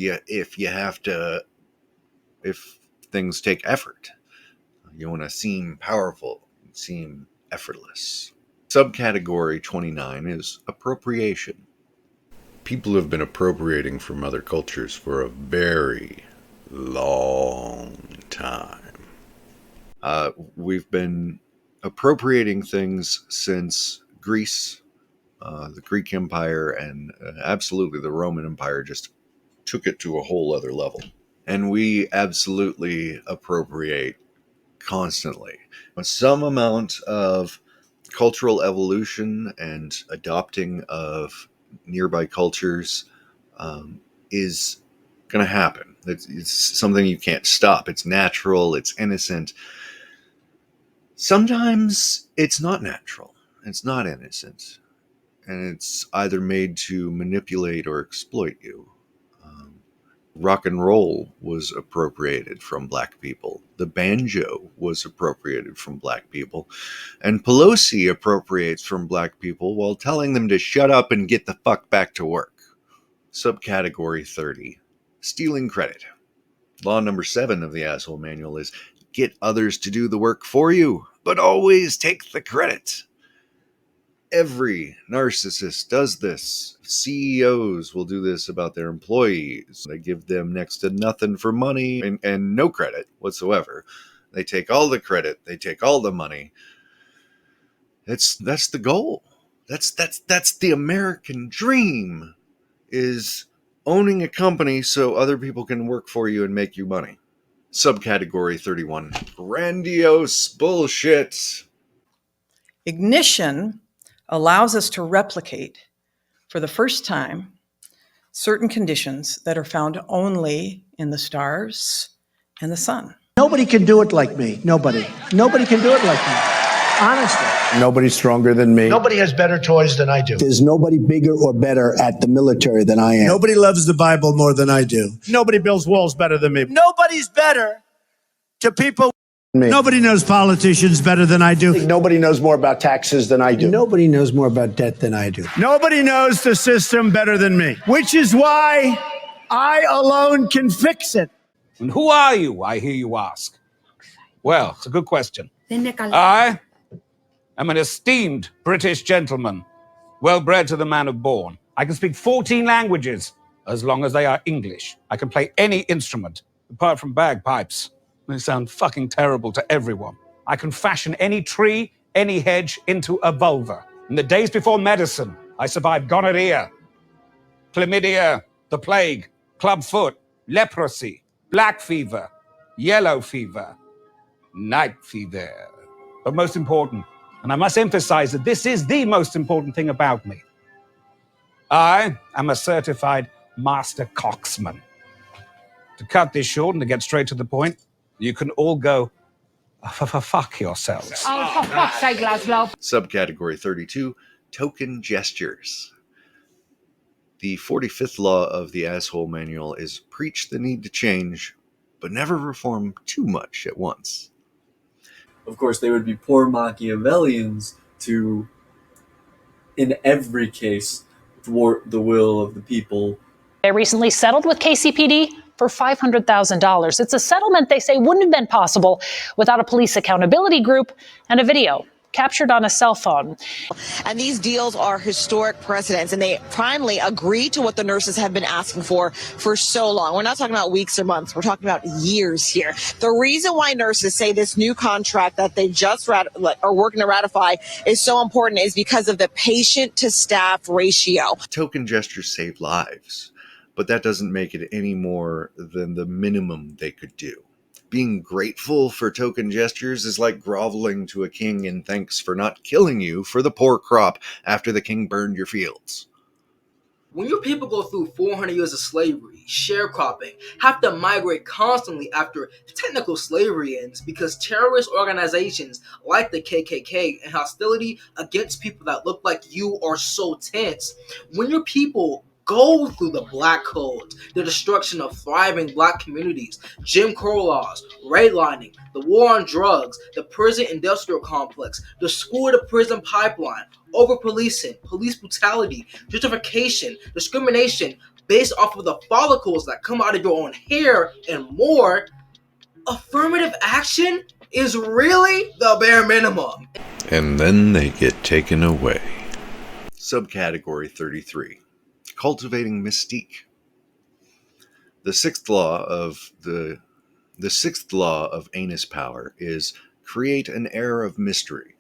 things take effort. You want to seem powerful, seem effortless. Subcategory 29 is appropriation. People have been appropriating from other cultures for a very long time. We've been appropriating things since Greece, the Greek Empire, and absolutely the Roman Empire just took it to a whole other level. And we absolutely appropriate constantly. Some amount of cultural evolution and adopting of nearby cultures is going to happen. It's something you can't stop. It's natural. It's innocent. Sometimes it's not natural. It's not innocent. And it's either made to manipulate or exploit you. Rock and roll was appropriated from black people. The banjo was appropriated from black people. And Pelosi appropriates from black people while telling them to shut up and get the fuck back to work. Subcategory 30, stealing credit. Law number 7 of the asshole manual is get others to do the work for you, but always take the credit. Every narcissist does this. CEOs will do this about their employees. They give them next to nothing for money and no credit whatsoever. They take all the credit. They take all the money. That's the goal. That's the American dream, is owning a company so other people can work for you and make you money. Subcategory 31, grandiose bullshit. Ignition allows us to replicate for the first time, certain conditions that are found only in the stars and the sun. Nobody can do it like me. Nobody. Nobody can do it like me. Honestly. Nobody's stronger than me. Nobody has better toys than I do. There's nobody bigger or better at the military than I am. Nobody loves the Bible more than I do. Nobody builds walls better than me. Nobody's better to people. Nobody knows politicians better than I do. Nobody knows more about taxes than I do. Nobody knows more about debt than I do. Nobody knows the system better than me. Which is why I alone can fix it. And who are you, I hear you ask? Well, it's a good question. I am an esteemed British gentleman, well-bred to the manner born. I can speak 14 languages, as long as they are English. I can play any instrument, apart from bagpipes. They sound fucking terrible to everyone. I can fashion any tree, any hedge into a vulva. In the days before medicine, I survived gonorrhea, chlamydia, the plague, clubfoot, leprosy, black fever, yellow fever, night fever. But most important, and I must emphasize that this is the most important thing about me, I am a certified master coxman. To cut this short and to get straight to the point, you can all go fuck yourselves. Oh, for fuck's sake, Laszlo. Subcategory 32, token gestures. The 45th law of the Asshole Manual is preach the need to change, but never reform too much at once. Of course, they would be poor Machiavellians to, in every case, thwart the will of the people. They recently settled with KCPD for $500,000. It's a settlement they say wouldn't have been possible without a police accountability group and a video captured on a cell phone. And these deals are historic precedents, and they primarily agree to what the nurses have been asking for so long. We're not talking about weeks or months. We're talking about years here. The reason why nurses say this new contract that they just are working to ratify is so important is because of the patient-to-staff ratio. Token gestures save lives, but that doesn't make it any more than the minimum they could do. Being grateful for token gestures is like groveling to a king in thanks for not killing you for the poor crop after the king burned your fields. When your people go through 400 years of slavery, sharecropping, have to migrate constantly after technical slavery ends because terrorist organizations like the KKK and hostility against people that look like you are so tense, when your people go through the Black Codes, the destruction of thriving Black communities, Jim Crow laws, redlining, the war on drugs, the prison industrial complex, the school-to-prison pipeline, over-policing, police brutality, gentrification, discrimination based off of the follicles that come out of your own hair, and more, affirmative action is really the bare minimum. And then they get taken away. Subcategory 33. Cultivating mystique. The sixth law of anus power is create an air of mystery.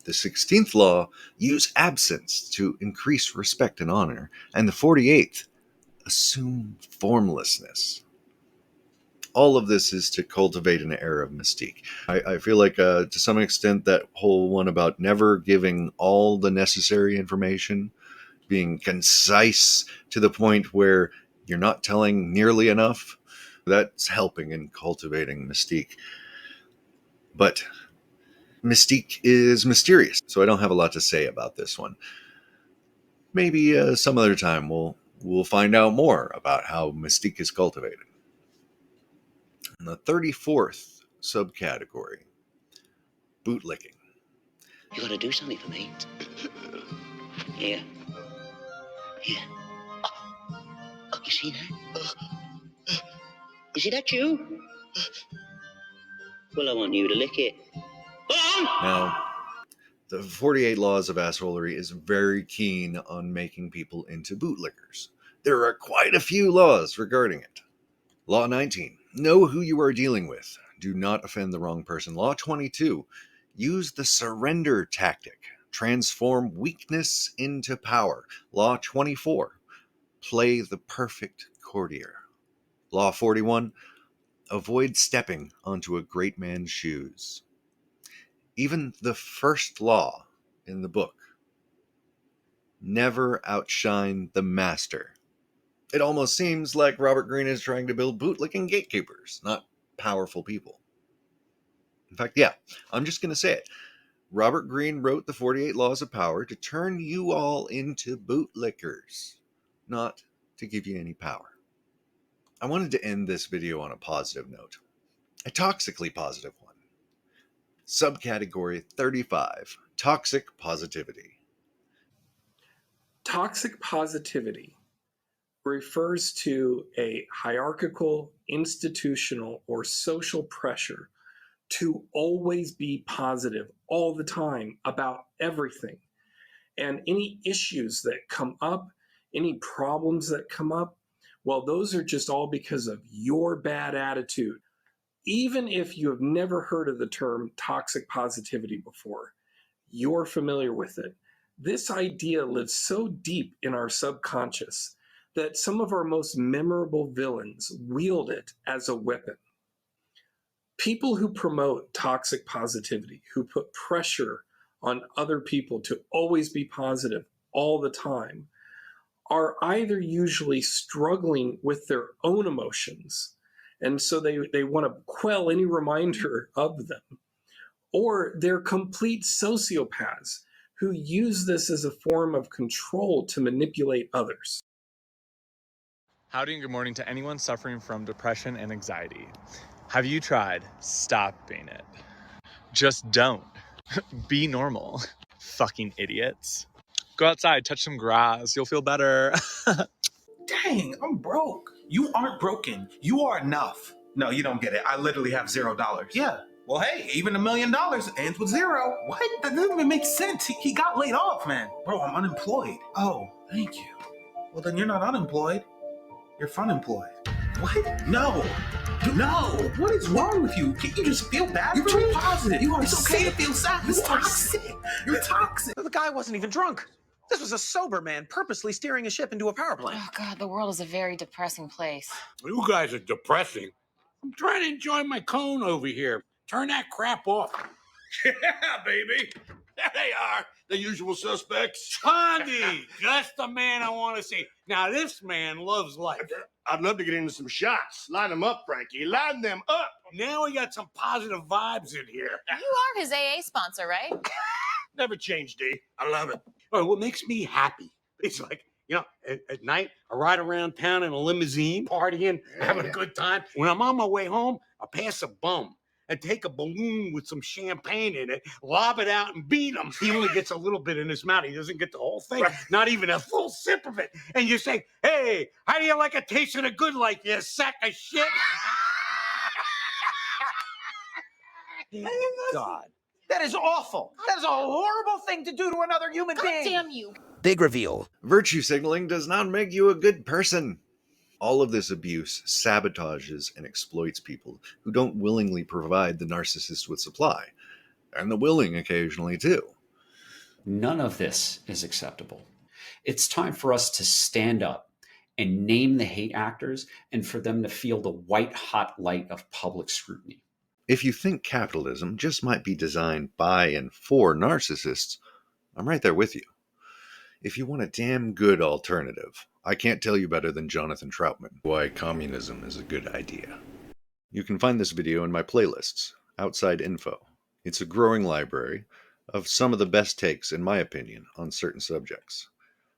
The 16th law, use absence to increase respect and honor. And the 48th, assume formlessness. All of this is to cultivate an air of mystique. I feel like to some extent that whole one about never giving all the necessary information, being concise to the point where you're not telling nearly enough, that's helping in cultivating mystique. But mystique is mysterious, so I don't have a lot to say about this one. Maybe some other time we'll find out more about how mystique is cultivated. And the 34th subcategory, bootlicking. You gotta do something for me. Yeah. Yeah. Oh, you see that? You see that, you? Well, I want you to lick it. Now, the 48 Laws of Assholery is very keen on making people into bootlickers. There are quite a few laws regarding it. Law 19, know who you are dealing with. Do not offend the wrong person. Law 22, use the surrender tactic. Transform weakness into power. Law 24, play the perfect courtier. Law 41, avoid stepping onto a great man's shoes. Even the first law in the book Never outshine the master. It almost seems like Robert Greene is trying to build bootlicking gatekeepers, not powerful people. In fact, yeah, I'm just going to say it. Robert Greene wrote the 48 Laws of Power to turn you all into bootlickers, not to give you any power. I wanted to end this video on a positive note, a toxically positive one. Subcategory 35, Toxic Positivity. Toxic positivity refers to a hierarchical, institutional, or social pressure to always be positive all the time about everything. And any issues that come up, any problems that come up, well, those are just all because of your bad attitude. Even if you have never heard of the term toxic positivity before, you're familiar with it. This idea lives so deep in our subconscious that some of our most memorable villains wield it as a weapon. People who promote toxic positivity, who put pressure on other people to always be positive all the time, are either usually struggling with their own emotions, and so they want to quell any reminder of them, or they're complete sociopaths who use this as a form of control to manipulate others. Howdy and good morning to anyone suffering from depression and anxiety. Have you tried stopping it? Just don't. Be normal. Fucking idiots. Go outside, touch some grass, you'll feel better. Dang, I'm broke. You aren't broken. You are enough. No, you don't get it. I literally have $0. Yeah. Well, hey, even $1 million ends with zero. What? That doesn't even make sense. He got laid off, man. Bro, I'm unemployed. Oh, thank you. Well, then you're not unemployed. You're fun-employed. What? No. No. What is wrong with you? Can't you just feel bad? You're too positive. You are okay to feel sad. You're toxic. You're toxic. The guy wasn't even drunk. This was a sober man purposely steering a ship into a power plant. Oh, God, the world is a very depressing place. You guys are depressing. I'm trying to enjoy my cone over here. Turn that crap off. Yeah, baby. There they are, the usual suspects. Condi, that's the man I want to see. Now, this man loves life. I'd love to get into some shots. Line them up, Frankie. Line them up. Now we got some positive vibes in here. You are his AA sponsor, right? Never change, D. I love it. Well, what makes me happy? It's like, you know, at night, I ride around town in a limousine, partying, having a good time. When I'm on my way home, I pass a bum and take a balloon with some champagne in it, lob it out and beat him. He only gets a little bit in his mouth. He doesn't get the whole thing, not even a full sip of it. And you say, hey, how do you like a taste of the good life, you sack of shit? God. That is awful. That is a horrible thing to do to another human being. God damn you. Big reveal. Virtue signaling does not make you a good person. All of this abuse sabotages and exploits people who don't willingly provide the narcissist with supply, and the willing occasionally too. None of this is acceptable. It's time for us to stand up and name the hate actors and for them to feel the white-hot light of public scrutiny. If you think capitalism just might be designed by and for narcissists, I'm right there with you. If you want a damn good alternative, I can't tell you better than Jonathan Troutman why communism is a good idea. You can find this video in my playlists, Outside Info. It's a growing library of some of the best takes, in my opinion, on certain subjects.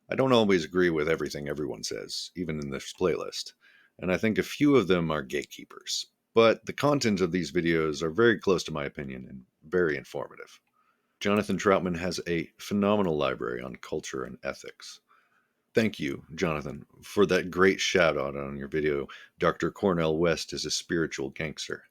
I don't always agree with everything everyone says, even in this playlist, and I think a few of them are gatekeepers. But the content of these videos are very close to my opinion and very informative. Jonathan Troutman has a phenomenal library on culture and ethics. Thank you, Jonathan, for that great shout out on your video, Dr. Cornel West is a spiritual gangster.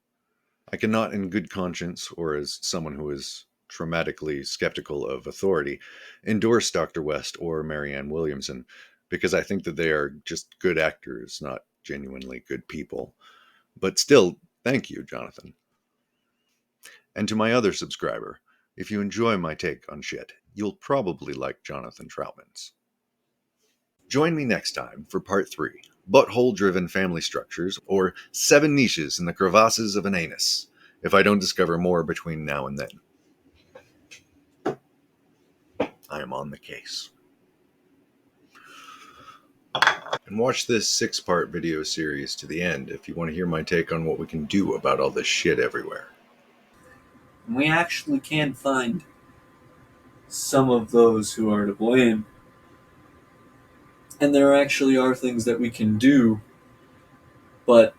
I cannot in good conscience, or as someone who is traumatically skeptical of authority, endorse Dr. West or Marianne Williamson, because I think that they are just good actors, not genuinely good people. But still, thank you, Jonathan. And to my other subscriber, if you enjoy my take on shit, you'll probably like Jonathan Troutman's. Join me next time for part 3, Butthole-Driven Family Structures, or 7 Niches in the Crevasses of an Anus, if I don't discover more between now and then. I am on the case. And watch this 6-part video series to the end if you want to hear my take on what we can do about all this shit everywhere. We actually can find some of those who are to blame. And there actually are things that we can do, but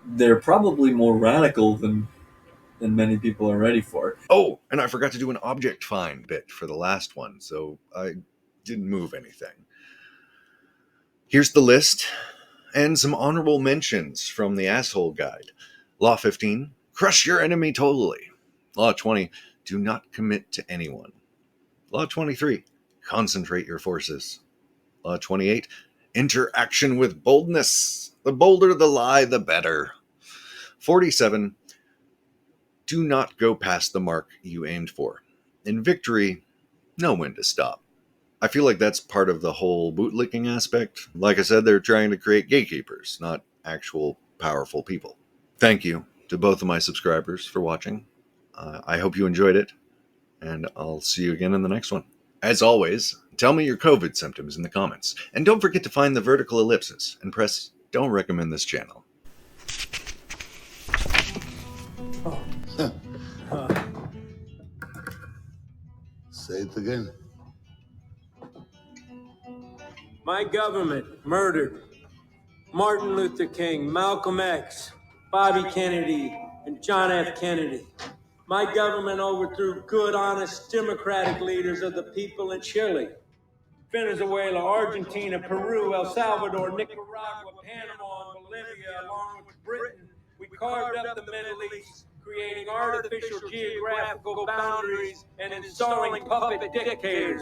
they're probably more radical than many people are ready for. Oh, and I forgot to do an object find bit for the last one, so I didn't move anything. Here's the list, and some honorable mentions from the asshole guide. Law 15, crush your enemy totally. Law 20, do not commit to anyone. Law 23, concentrate your forces. Law 28, interaction with boldness. The bolder the lie, the better. 47, do not go past the mark you aimed for. In victory, know when to stop. I feel like that's part of the whole bootlicking aspect. Like I said, they're trying to create gatekeepers, not actual powerful people. Thank you to both of my subscribers for watching. I hope you enjoyed it, and I'll see you again in the next one. As always, tell me your COVID symptoms in the comments, and don't forget to find the vertical ellipsis and press don't recommend this channel. Say it again. My government murdered Martin Luther King, Malcolm X, Bobby Kennedy, and John F. Kennedy. My government overthrew good, honest, democratic leaders of the people in Chile, Venezuela, Argentina, Peru, El Salvador, Nicaragua, Panama, and Bolivia, along with Britain. We carved up the Middle East, creating artificial geographical boundaries and installing puppet dictators.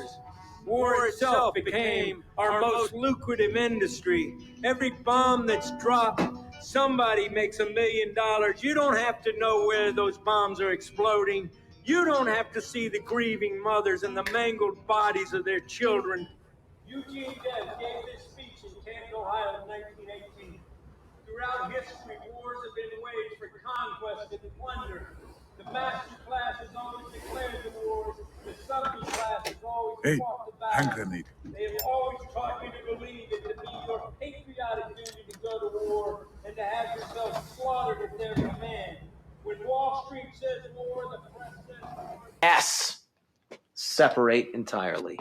War itself became our most lucrative industry. Every bomb that's dropped, somebody makes $1 million. You don't have to know where those bombs are exploding. You don't have to see the grieving mothers and the mangled bodies of their children. Eugene Debs gave this speech in Canton, Ohio in 1918. Throughout history, wars have been waged for conquest and plunder. The master class has always declared the wars. The subbie class has always fought the battles. Hand grenade. They have always taught you to believe it to be your patriotic duty to go to war and to have yourself slaughtered at their command. When Wall Street says war, the press says war. S. Separate entirely.